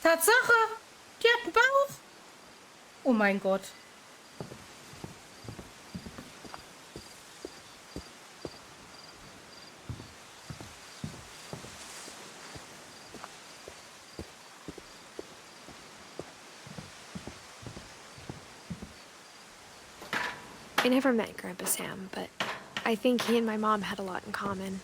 Tatsache! Die hat einen Bauch! Oh mein Gott. I never met Grandpa Sam, but I think he and my mom had a lot in common.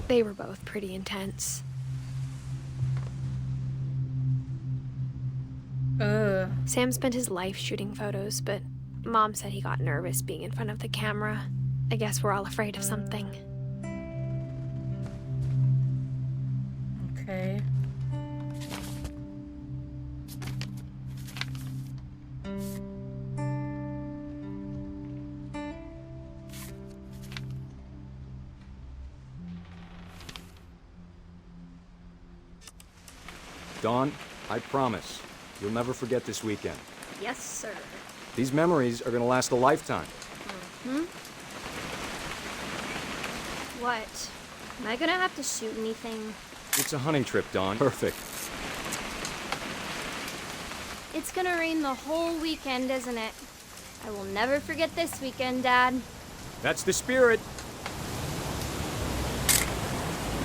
They were both pretty intense. Sam spent his life shooting photos, but Mom said he got nervous being in front of the camera. I guess we're all afraid of something. Okay. Dawn, I promise, you'll never forget this weekend. Yes, sir. These memories are gonna last a lifetime. Hmm? What? Am I gonna have to shoot anything? It's a hunting trip, Dawn. Perfect. It's gonna rain the whole weekend, isn't it? I will never forget this weekend, Dad. That's the spirit.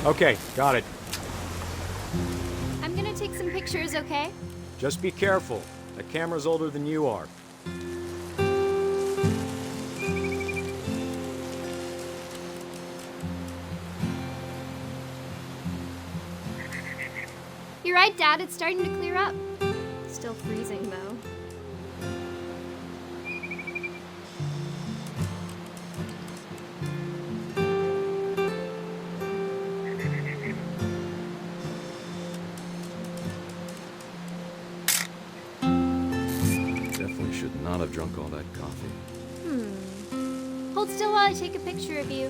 Okay, got it. I'm gonna take some pictures, okay? Just be careful. That camera's older than you are. You're right, Dad. It's starting to clear up. Still freezing, though. Definitely should not have drunk all that coffee. Hold still while I take a picture of you.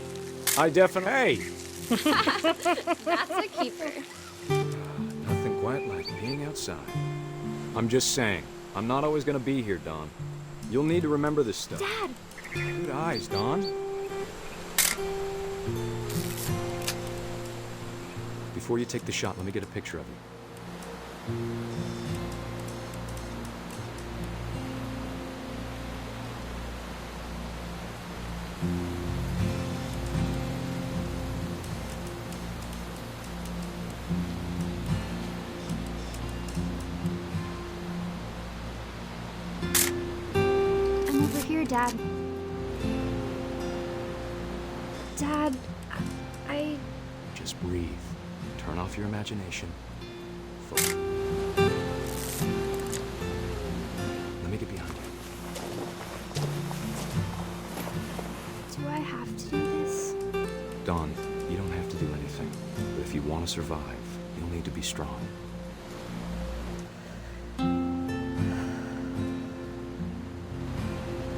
I definitely. Hey! That's a keeper. Nothing quite like being outside. I'm just saying, I'm not always gonna be here, Dawn. You'll need to remember this stuff. Dad! Good eyes, Dawn. Before you take the shot, let me get a picture of you. I'm over here, Dad. Dad, I... Just breathe. Turn off your imagination. Focus. Let me get behind you. Do I have to do this? Dawn, you don't have to do anything. But if you want to survive, you'll need to be strong.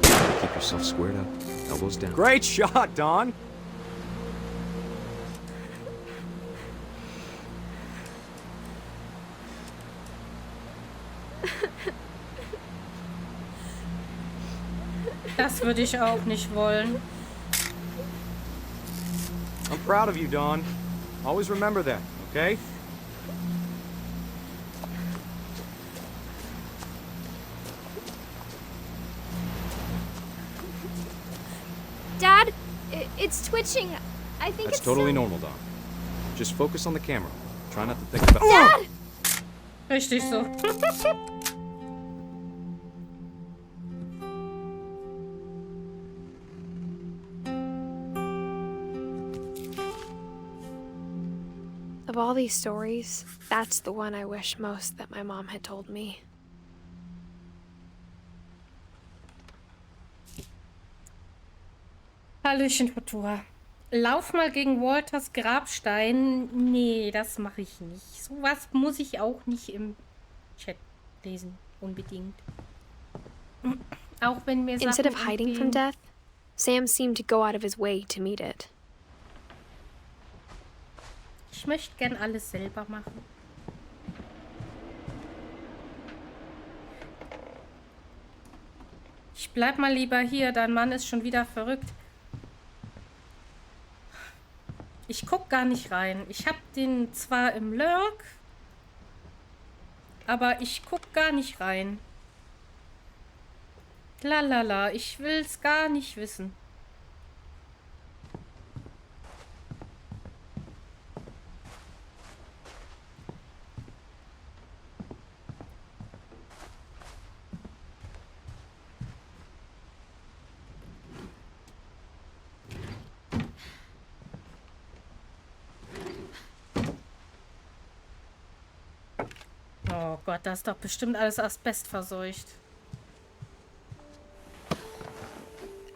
Keep yourself squared up. Elbows down. Great shot, Dawn! Das würde ich auch nicht wollen. I'm proud of you, Dawn. Always remember that, okay? Dad, it's twitching. I think That's it's totally so... normal, Dawn. Just focus on the camera. Try not to think about... Dad! Richtig so. Of all these stories, that's the one I wish most that my mom had told me. Hallöchen, Futura. Lauf mal gegen Walters Grabstein. Nee, das mache ich nicht. Sowas muss ich auch nicht im Chat lesen. Unbedingt. Auch wenn mir Sachen Instead of hiding from death, Sam seemed to go out of his way to meet it. Ich möchte gern alles selber machen. Ich bleib mal lieber hier. Dein Mann ist schon wieder verrückt. Ich guck gar nicht rein. Ich hab den zwar im Lurk, aber ich guck gar nicht rein. Lalala, ich will's gar nicht wissen. Oh Gott, das ist doch bestimmt alles asbestverseucht.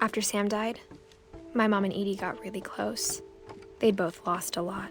After Sam died, my mom and Edie got really close. They'd both lost a lot.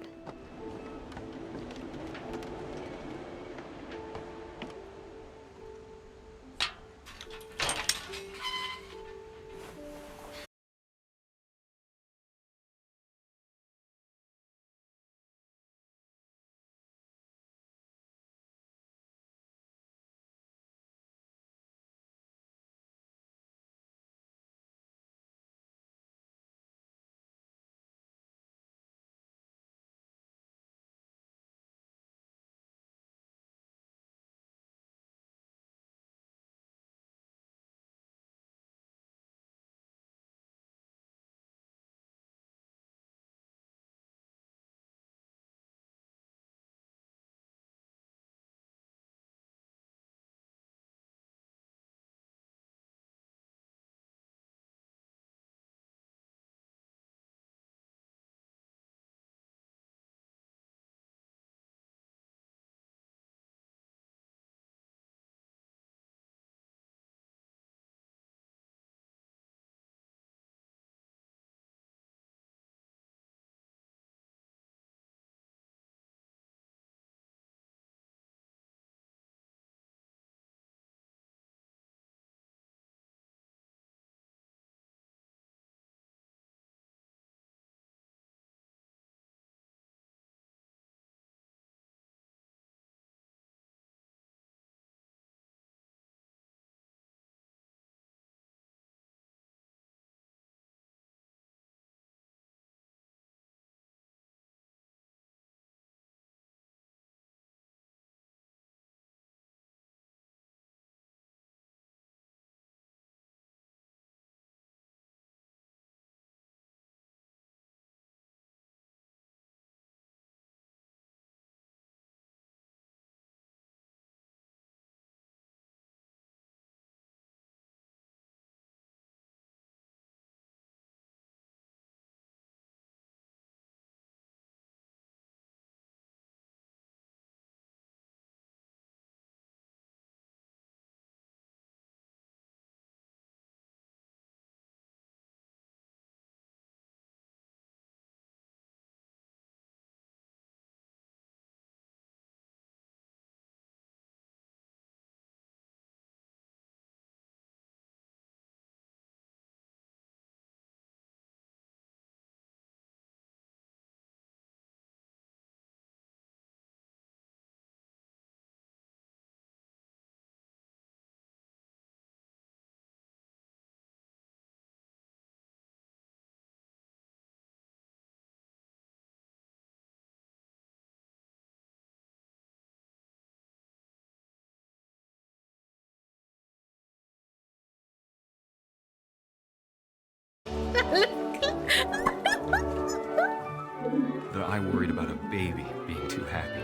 That I worried about a baby being too happy.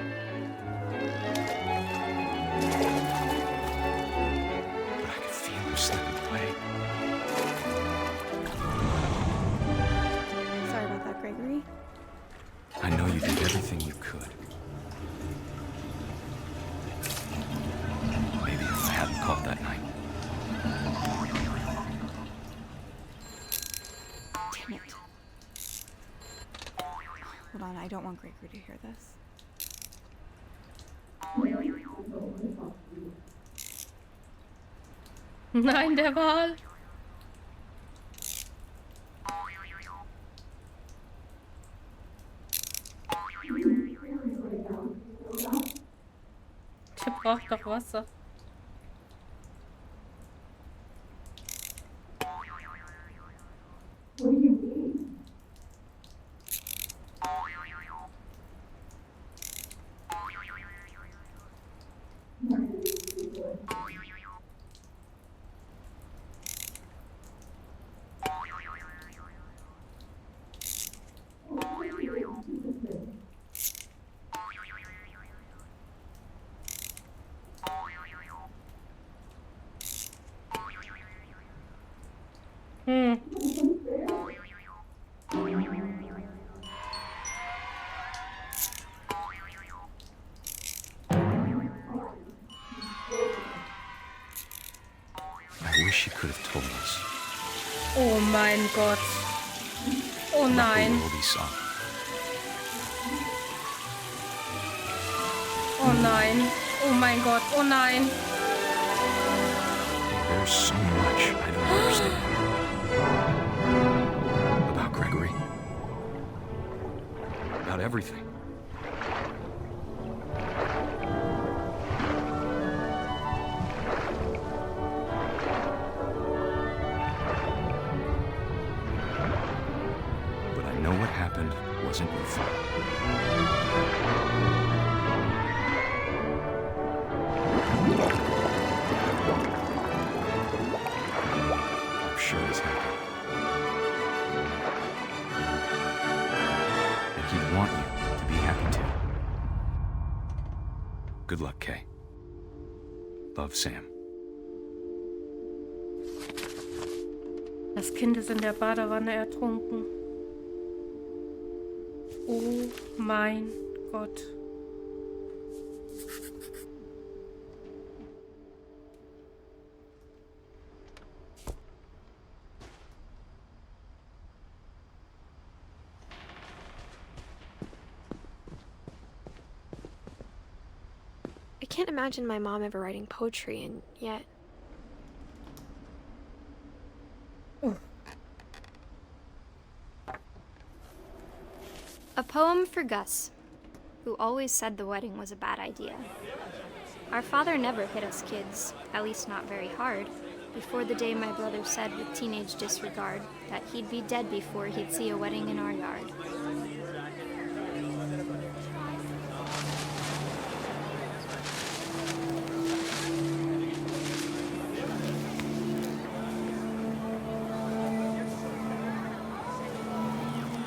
But I could feel him slipping away. Sorry about that, Gregory. I know you did everything you could. Maybe if I hadn't called that night. Damn it. Hold on, I don't want Gregory to hear this. Nein, der Wal. Der braucht doch Wasser. I wish you could have told us. Oh mein Gott. Oh nein. About the world he saw. Oh nein. Oh mein Gott. Oh nein. There's so much I don't understand. About Gregory. About everything. But I know what happened wasn't your fault. I'm sure he's happy. And he'd want you to be happy too. Good luck, Kay. Love, Sam. Das Kind ist in der Badewanne ertrunken. Oh mein Gott. I can't imagine my mom ever writing poetry, and yet... A poem for Gus, who always said the wedding was a bad idea. Our father never hit us kids, at least not very hard, before the day my brother said with teenage disregard that he'd be dead before he'd see a wedding in our yard.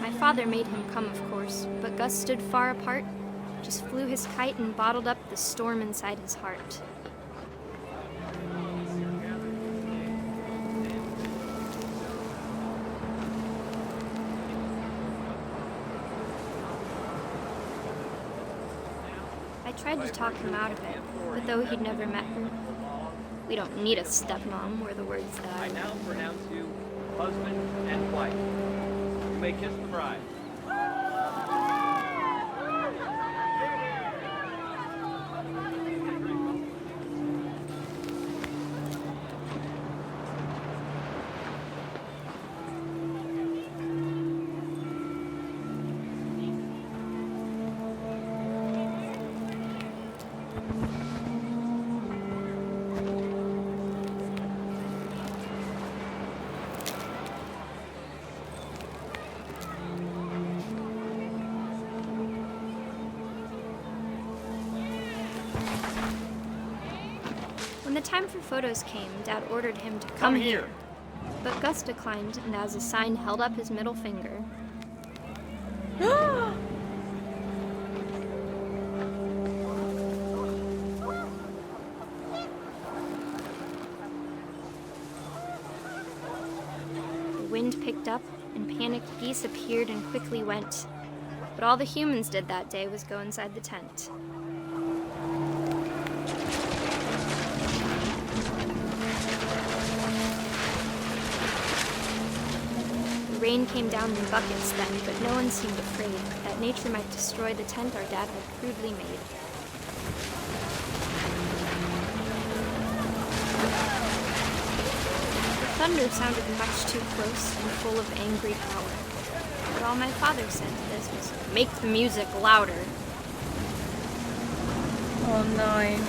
My father made him come, of course, but Gus stood far apart, just flew his kite and bottled up the storm inside his heart. I tried to talk him out of it, but though he'd never met her, we don't need a stepmom, were the words that I now pronounce you husband and wife. You may kiss the bride. When the time for photos came, Dad ordered him to come here. But Gus declined, and as a sign held up his middle finger. The wind picked up, and panicked geese appeared and quickly went. But all the humans did that day was go inside the tent. The rain came down in buckets then, but no one seemed afraid that nature might destroy the tent our dad had crudely made. The thunder sounded much too close and full of angry power. But all my father said to this was, "Make the music louder." Oh nein.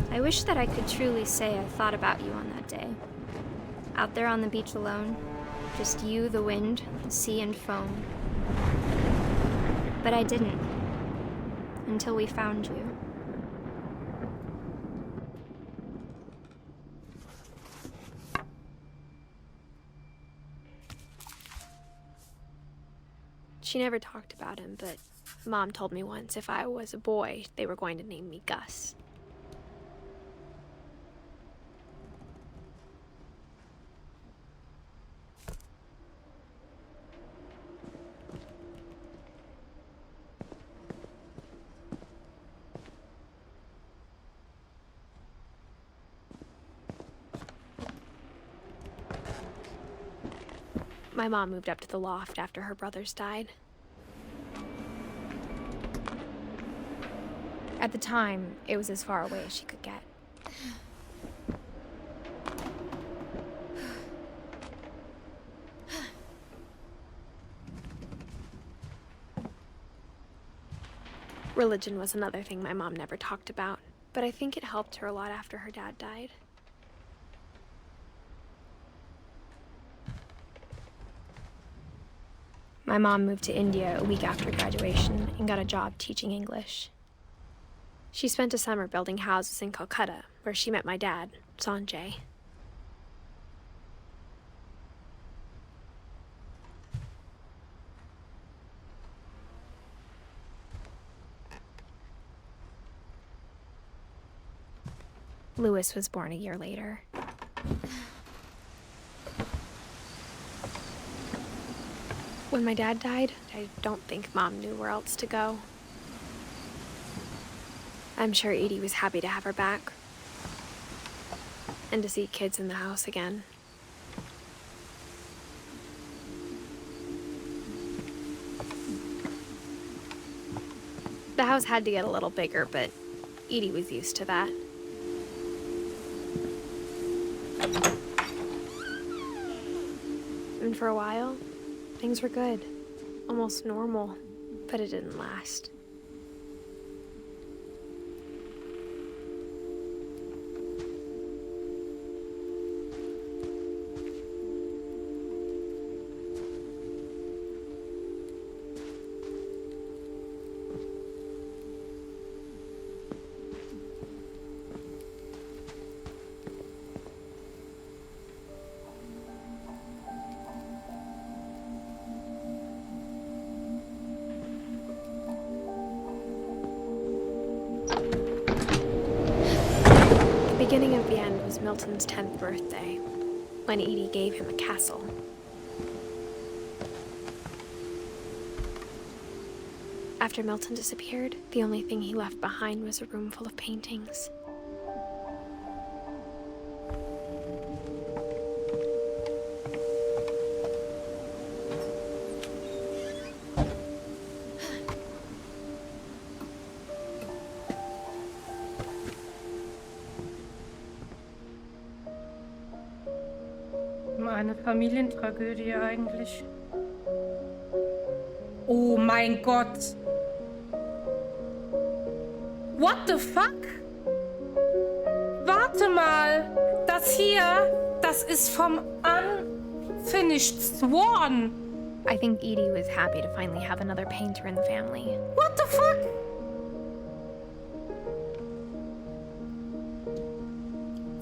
I wish that I could truly say I thought about you on that day. Out there on the beach alone, just you, the wind, the sea, and foam. But I didn't, until we found you. She never talked about him, but Mom told me once if I was a boy, they were going to name me Gus. My mom moved up to the loft after her brothers died. At the time, it was as far away as she could get. Religion was another thing my mom never talked about, but I think it helped her a lot after her dad died. My mom moved to India a week after graduation and got a job teaching English. She spent a summer building houses in Calcutta, where she met my dad, Sanjay. Louis was born a year later. When my dad died, I don't think Mom knew where else to go. I'm sure Edie was happy to have her back. And to see kids in the house again. The house had to get a little bigger, but Edie was used to that. And for a while, things were good, almost normal, but it didn't last. beginning of the end was Milton's 10th birthday, when Edie gave him a castle. After Milton disappeared, the only thing he left behind was a room full of paintings. Eine Familientragödie eigentlich. Oh mein Gott. What the fuck? Warte mal. Das hier, das ist vom Unfinished Swan. I think Edie was happy to finally have another painter in the family. What the fuck?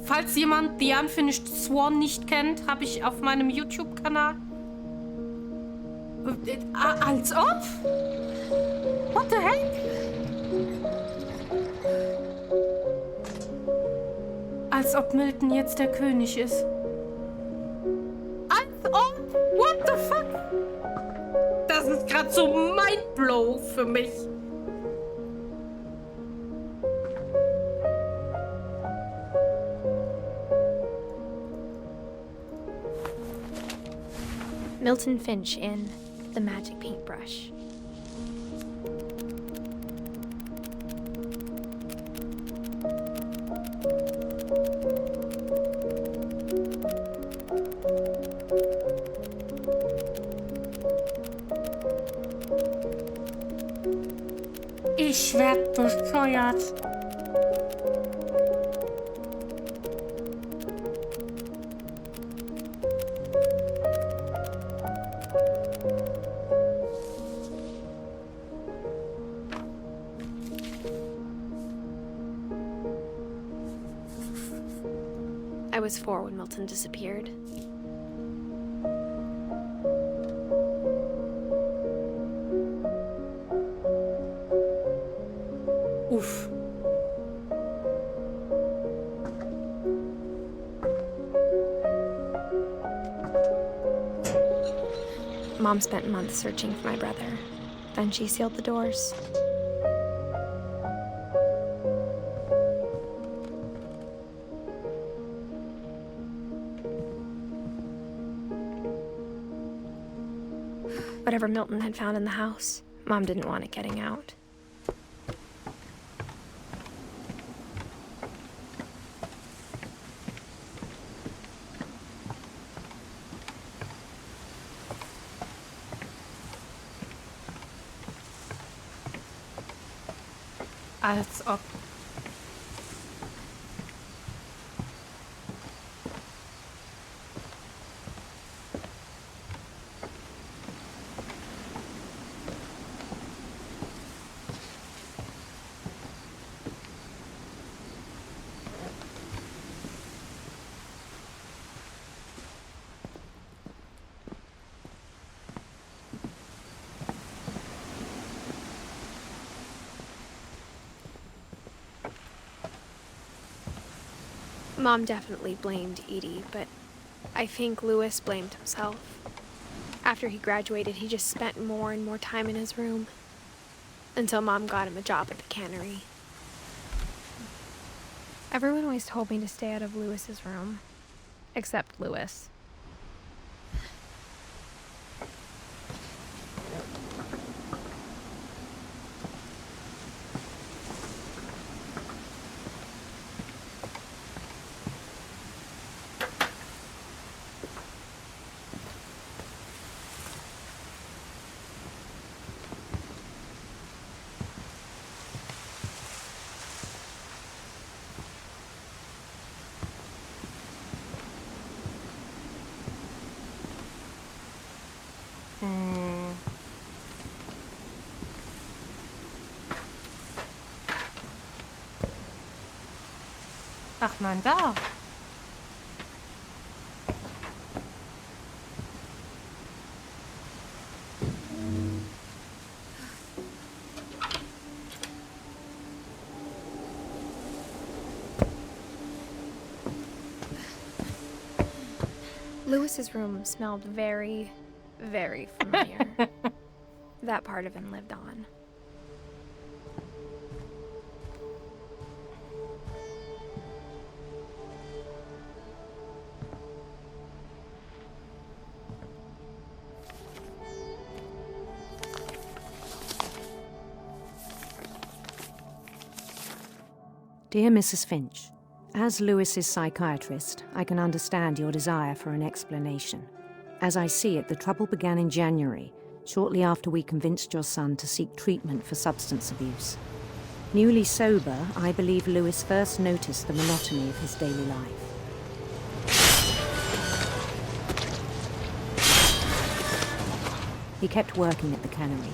Falls jemand The Unfinished Swan nicht kennt, habe ich auf meinem YouTube-Kanal. Als ob? What the heck? Als ob Milton jetzt der König ist. Als ob? What the fuck? Das ist gerade so mindblow für mich. Milton Finch in The Magic Paintbrush. Ich werd bescheuert. I was 4 when Milton disappeared. Uff. Mom spent months searching for my brother. Then she sealed the doors. Whatever Milton had found in the house, Mom didn't want it getting out. Als ob. Mom definitely blamed Edie, but I think Louis blamed himself. After he graduated, he just spent more and more time in his room. Until Mom got him a job at the cannery. Everyone always told me to stay out of Louis's room. Except Louis. Ach nein, da. Lewis's room smelled very, very familiar. That part of him lived on. Dear Mrs. Finch, as Lewis's psychiatrist, I can understand your desire for an explanation. As I see it, the trouble began in January, shortly after we convinced your son to seek treatment for substance abuse. Newly sober, I believe Lewis first noticed the monotony of his daily life. He kept working at the cannery,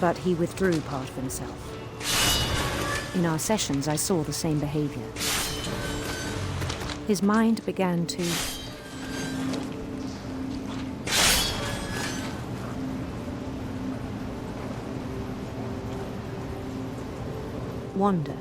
but he withdrew part of himself. In our sessions, I saw the same behavior. His mind began to wander.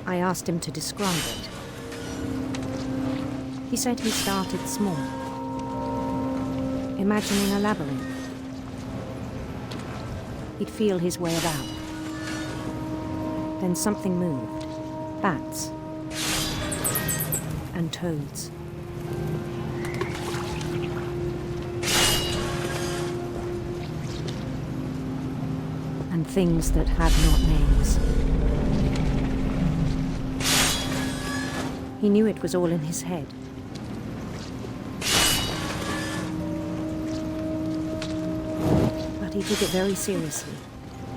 I asked him to describe it. He said he started small, imagining a labyrinth. He'd feel his way about. Then something moved. Bats. And toads. And things that have not names. He knew it was all in his head. But he took it very seriously.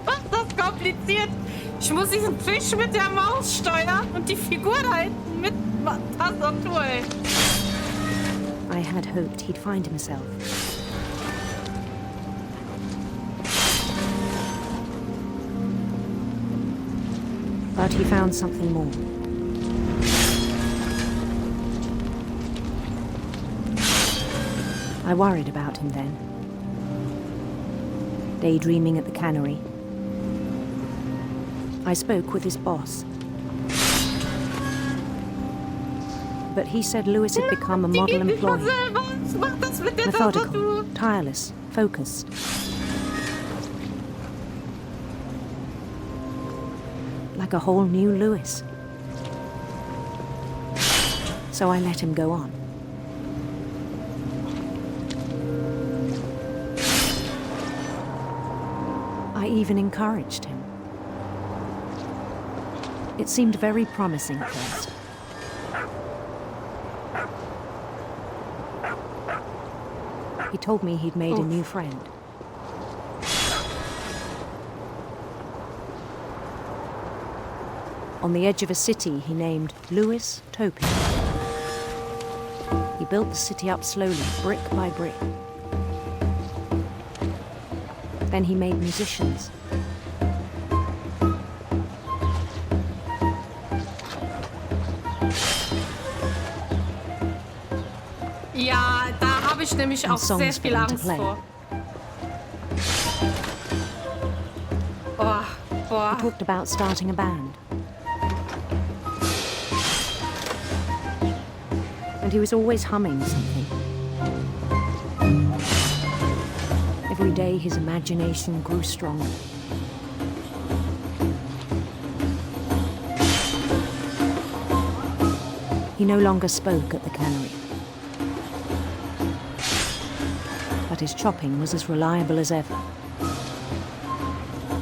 Ach, das ist kompliziert. Ich muss diesen Fisch mit der Maus steuern und die Figur da hinten mit Tastatur, ey. I had hoped he'd find himself. But he found something more. I worried about him then. Daydreaming at the cannery. I spoke with his boss. But he said Lewis had become a model employee. Methodical, tireless, focused. Like a whole new Lewis. So I let him go on. I even encouraged him. It seemed very promising at first. He told me he'd made a new friend. On the edge of a city he named Lewis Topia. He built the city up slowly, brick by brick. Then he made musicians. Ja, da habe ich nämlich auch sehr viel Angst vor. Oh, boah. He talked about starting a band. And he was always humming something. Every day his imagination grew stronger. He no longer spoke at the cannery. But his chopping was as reliable as ever.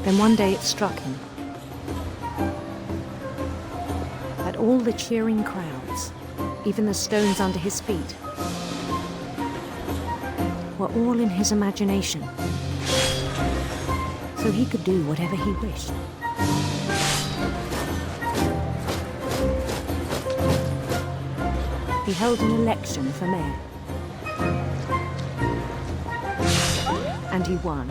Then one day it struck him that all the cheering crowds, even the stones under his feet, were all in his imagination, so he could do whatever he wished. He held an election for mayor, and he won.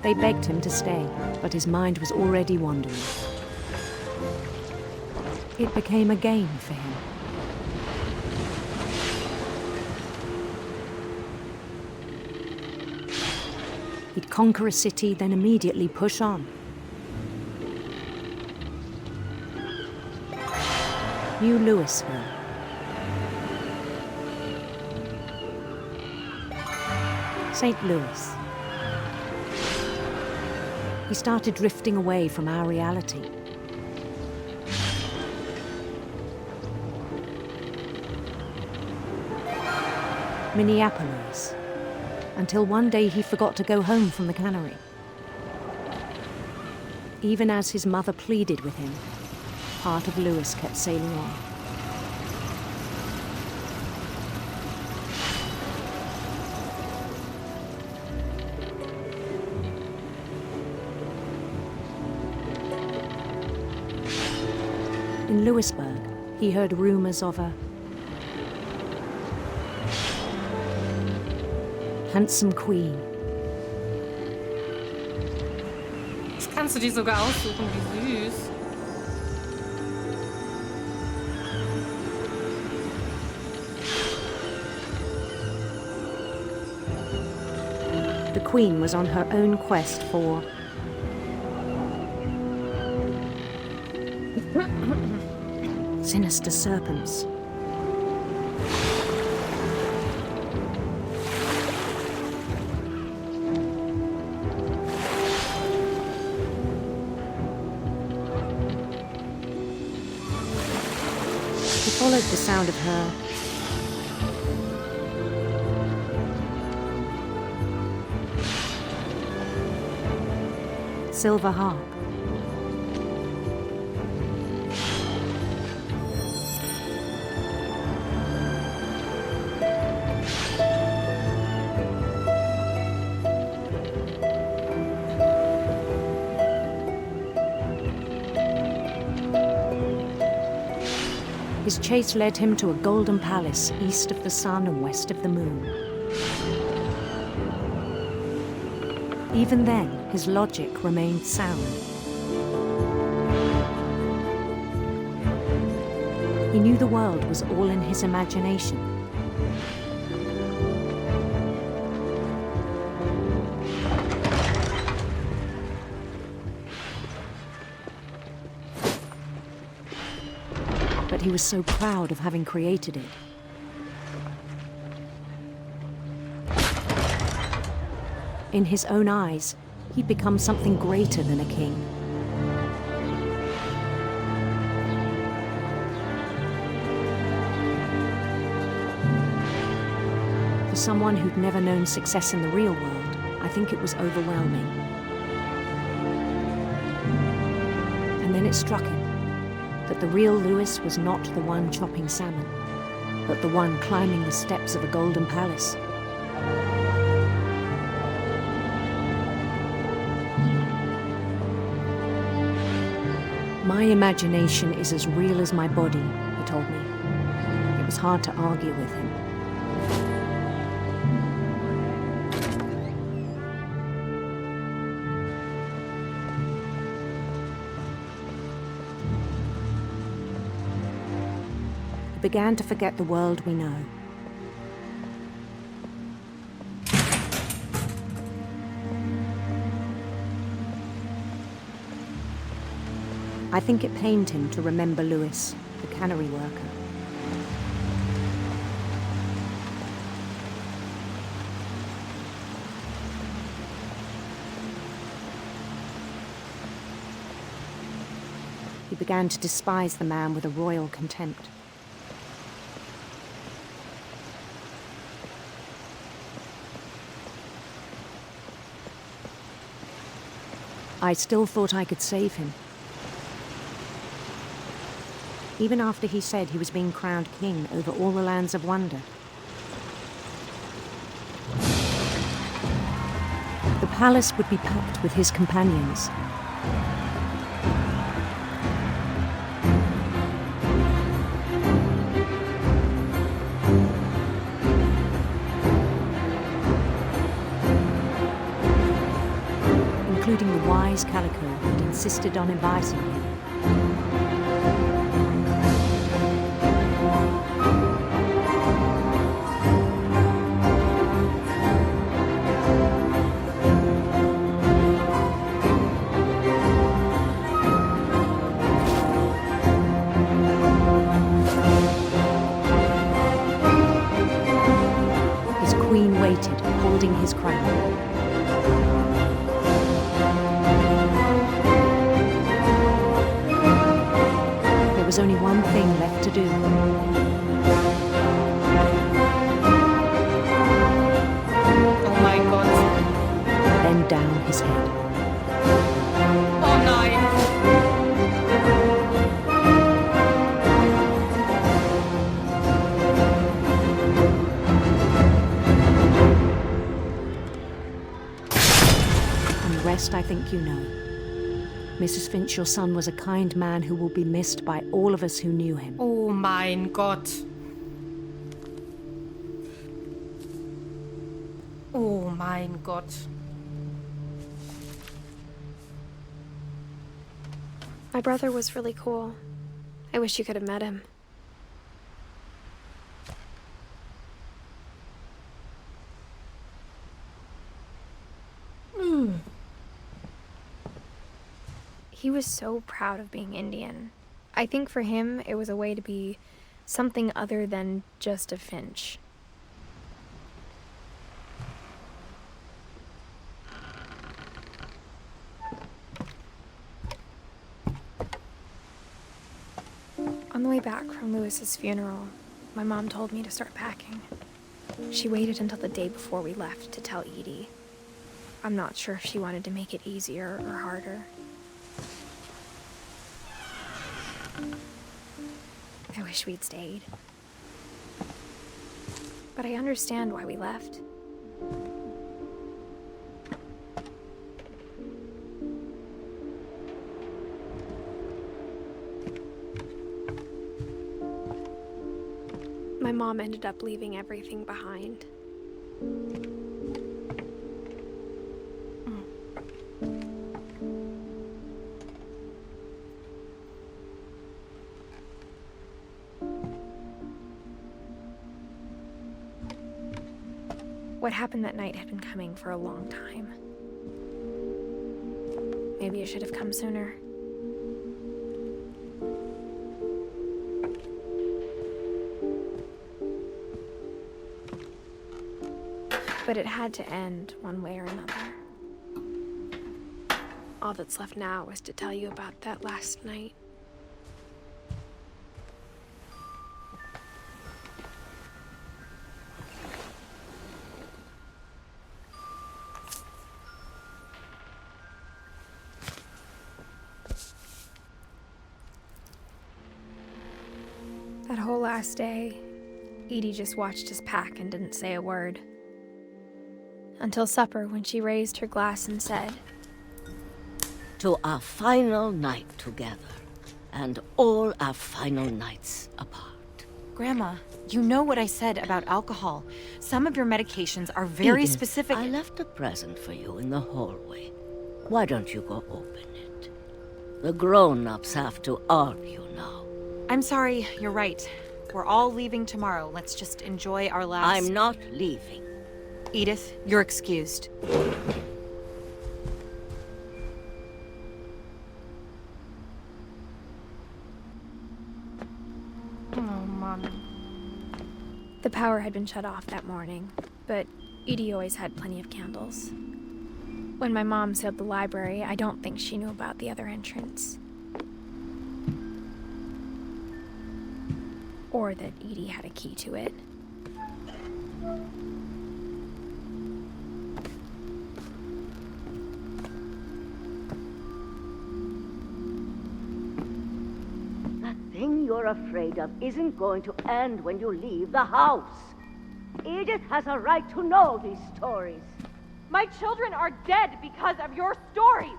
They begged him to stay, but his mind was already wandering. It became a game for him. He'd conquer a city, then immediately push on. New Louisville. St. Louis. He started drifting away from our reality. Minneapolis. Until one day he forgot to go home from the cannery. Even as his mother pleaded with him, part of Louis kept sailing on. In Louisburg, he heard rumors of a handsome queen. Das kannst du dir sogar aussuchen, wie süß. The queen was on her own quest for sinister serpents. He followed the sound of her silver harp. His chase led him to a golden palace east of the sun and west of the moon. Even then, his logic remained sound. He knew the world was all in his imagination. But he was so proud of having created it. In his own eyes, he'd become something greater than a king. For someone who'd never known success in the real world, I think it was overwhelming. And then it struck him that the real Louis was not the one chopping salmon, but the one climbing the steps of a golden palace. My imagination is as real as my body, he told me. It was hard to argue with him. He began to forget the world we know. I think it pained him to remember Louis, the cannery worker. He began to despise the man with a royal contempt. I still thought I could save him. Even after he said he was being crowned king over all the lands of wonder. The palace would be packed with his companions. Chinese calico who'd insisted on inviting him. His queen waited, holding his crown. There was only one thing left to do. Oh mein Gott. Bend down his head. Oh nein. And the rest I think you know. Mrs. Finch, your son was a kind man who will be missed by all of us who knew him. Oh mein Gott. Oh mein Gott. My brother was really cool. I wish you could have met him. He was so proud of being Indian. I think for him, it was a way to be something other than just a Finch. On the way back from Lewis's funeral, my mom told me to start packing. She waited until the day before we left to tell Edie. I'm not sure if she wanted to make it easier or harder. I wish we'd stayed. But I understand why we left. My mom ended up leaving everything behind. What happened that night had been coming for a long time. Maybe it should have come sooner. But it had to end one way or another. All that's left now is to tell you about that last night. That whole last day, Edie just watched us pack and didn't say a word. Until supper, when she raised her glass and said, "To our final night together, and all our final nights apart." Grandma, you know what I said about alcohol. Some of your medications are very Edith, specific. I left a present for you in the hallway. Why don't you go open it? The grown-ups have to argue now. I'm sorry, you're right. We're all leaving tomorrow. Let's just enjoy our last... I'm not leaving. Edith, you're excused. Oh, Mann. The power had been shut off that morning, but Edie always had plenty of candles. When my mom sealed the library, I don't think she knew about the other entrance. Or that Edie had a key to it. That thing you're afraid of isn't going to end when you leave the house. Edith has a right to know these stories. My children are dead because of your stories.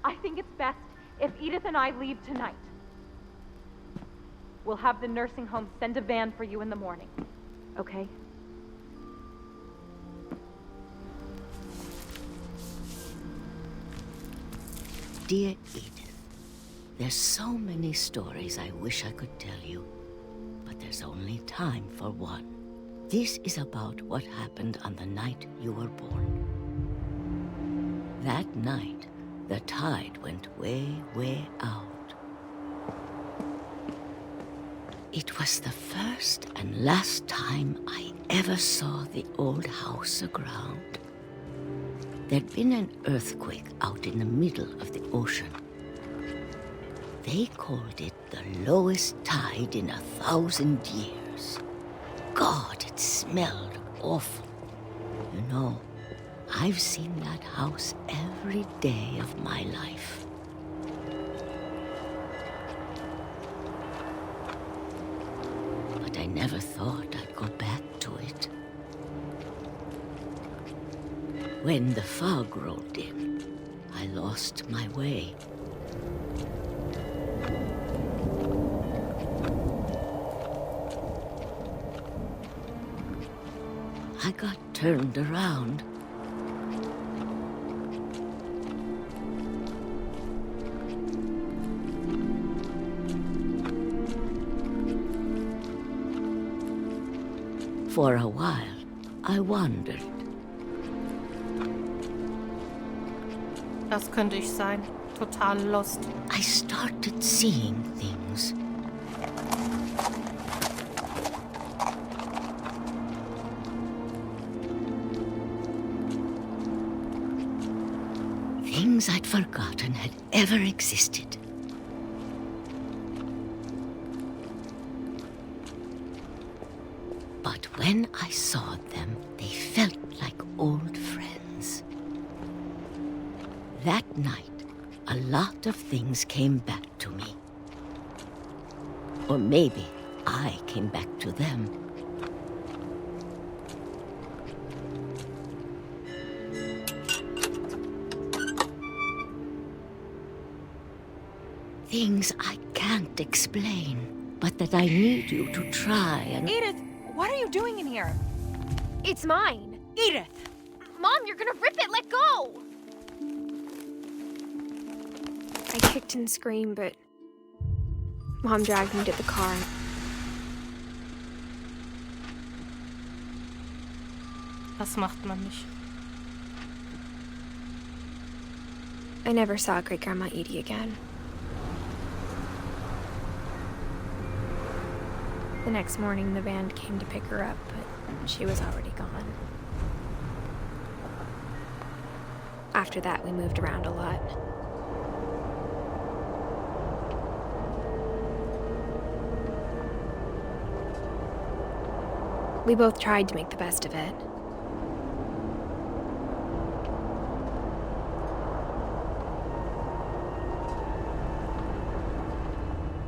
I think it's best if Edith and I leave tonight. We'll have the nursing home send a van for you in the morning, okay? Dear Edith, there's so many stories I wish I could tell you, but there's only time for one. This is about what happened on the night you were born. That night, the tide went way, way out. It was the first and last time I ever saw the old house aground. There'd been an earthquake out in the middle of the ocean. They called it the lowest tide in 1,000 years. God, it smelled awful. You know, I've seen that house every day of my life. But I never thought I'd go back to it. When the fog rolled in, I lost my way. I got turned around. For a while, I wandered. Das könnte ich sein. Total lost. I started seeing things. Things I'd forgotten had ever existed. But when I saw them, they felt like old friends. That night, a lot of things came back to me. Or maybe I came back to them. Things I can't explain, but that I need you to try and... Edith, what are you doing in here? It's mine. Edith! Mom, you're gonna rip it! Let go! I kicked and screamed, but Mom dragged me to the car. Das macht man nicht. I never saw Great-Grandma Edie again. The next morning, the band came to pick her up, but she was already gone. After that, we moved around a lot. We both tried to make the best of it.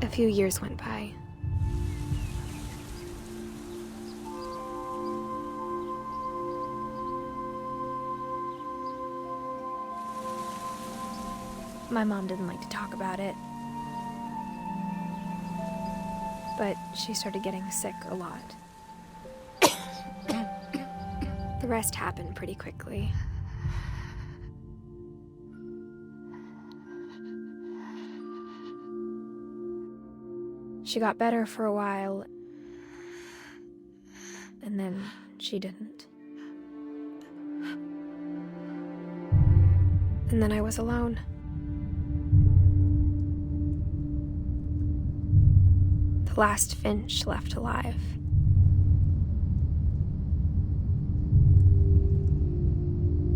A few years went by. My mom didn't like to talk about it, but she started getting sick a lot. The rest happened pretty quickly. She got better for a while, and then she didn't. And then I was alone. The last Finch left alive.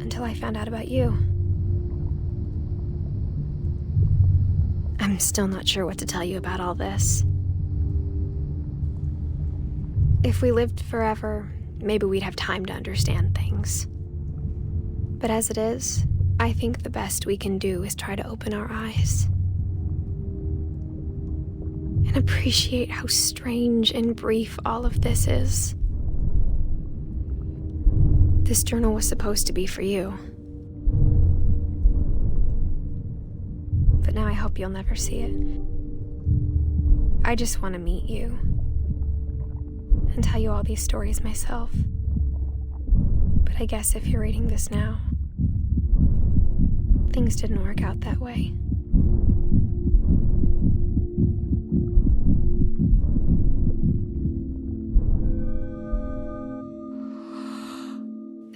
Until I found out about you. I'm still not sure what to tell you about all this. If we lived forever, maybe we'd have time to understand things. But as it is, I think the best we can do is try to open our eyes. And appreciate how strange and brief all of this is. This journal was supposed to be for you. But now I hope you'll never see it. I just want to meet you. And tell you all these stories myself. But I guess if you're reading this now, things didn't work out that way.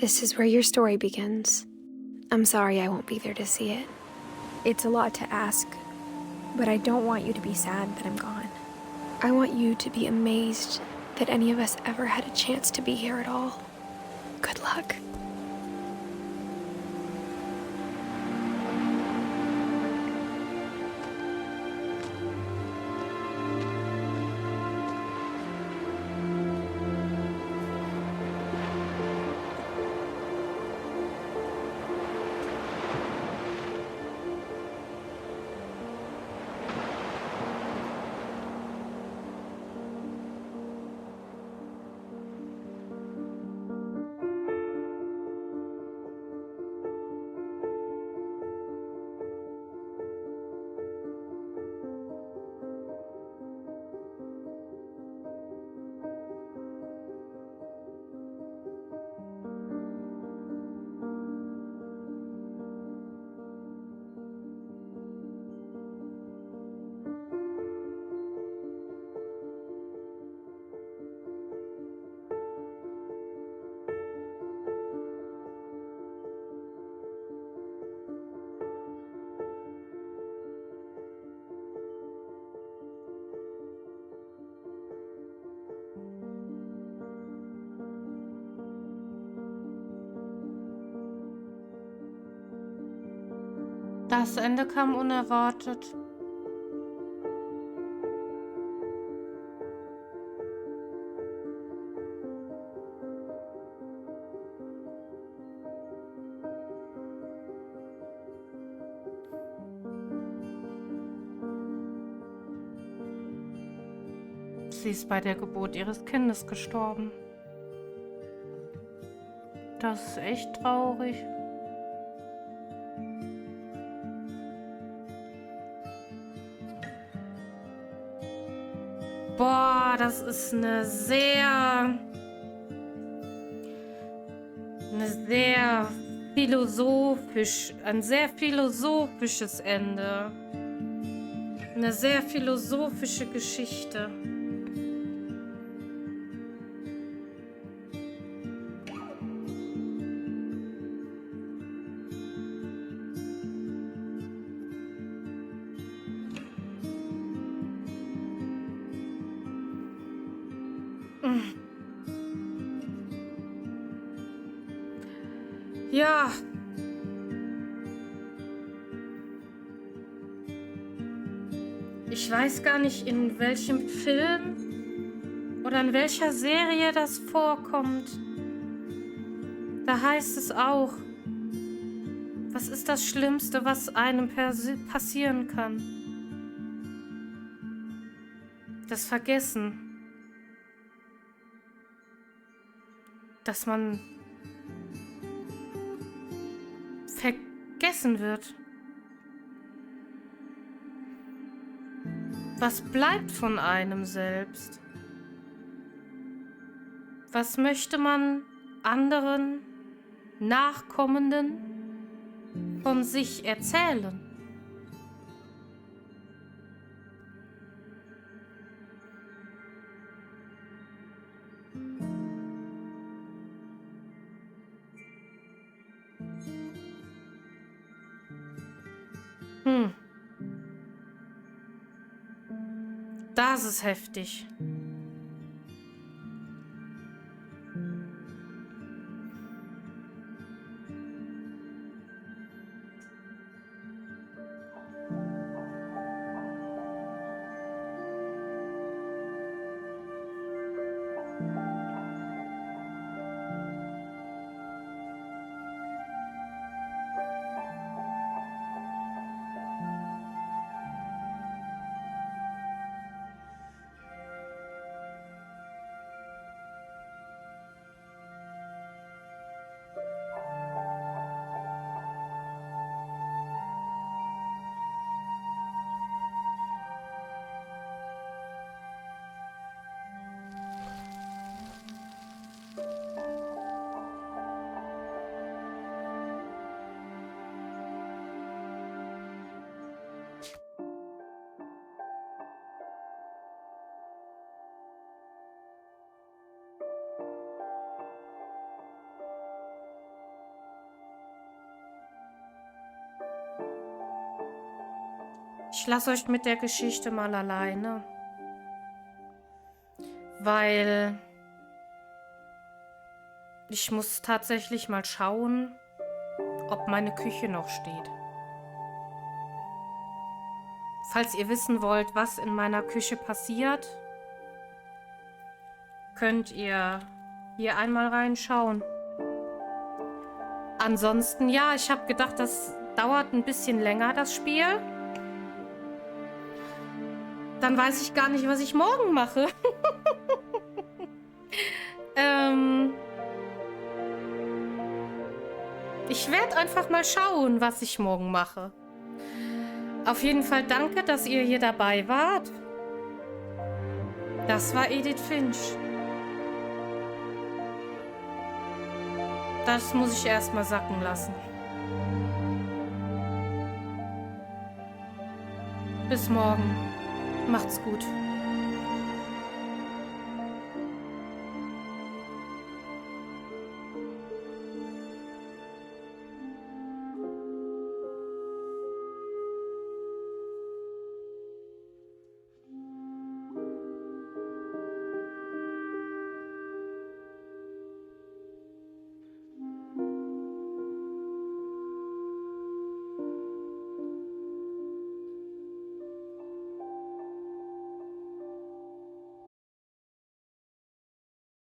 This is where your story begins. I'm sorry I won't be there to see it. It's a lot to ask, but I don't want you to be sad that I'm gone. I want you to be amazed that any of us ever had a chance to be here at all. Good luck. Das Ende kam unerwartet. Sie ist bei der Geburt ihres Kindes gestorben. Das ist echt traurig. Boah, das ist ein sehr philosophisches Ende. Eine sehr philosophische Geschichte. Ja. Ich weiß gar nicht, in welchem Film oder in welcher Serie das vorkommt. Da heißt es auch, was ist das Schlimmste, was einem passieren kann? Das Vergessen. Dass man vergessen wird. Was bleibt von einem selbst? Was möchte man anderen, Nachkommenden von sich erzählen? Das ist heftig. Ich lasse euch mit der Geschichte mal alleine. Weil ich muss tatsächlich mal schauen, ob meine Küche noch steht. Falls ihr wissen wollt, was in meiner Küche passiert, könnt ihr hier einmal reinschauen. Ansonsten, ja, ich habe gedacht, das dauert ein bisschen länger, das Spiel. Dann weiß ich gar nicht, was ich morgen mache. Ich werde einfach mal schauen, was ich morgen mache. Auf jeden Fall danke, dass ihr hier dabei wart. Das war Edith Finch. Das muss ich erstmal sacken lassen. Bis morgen. Macht's gut.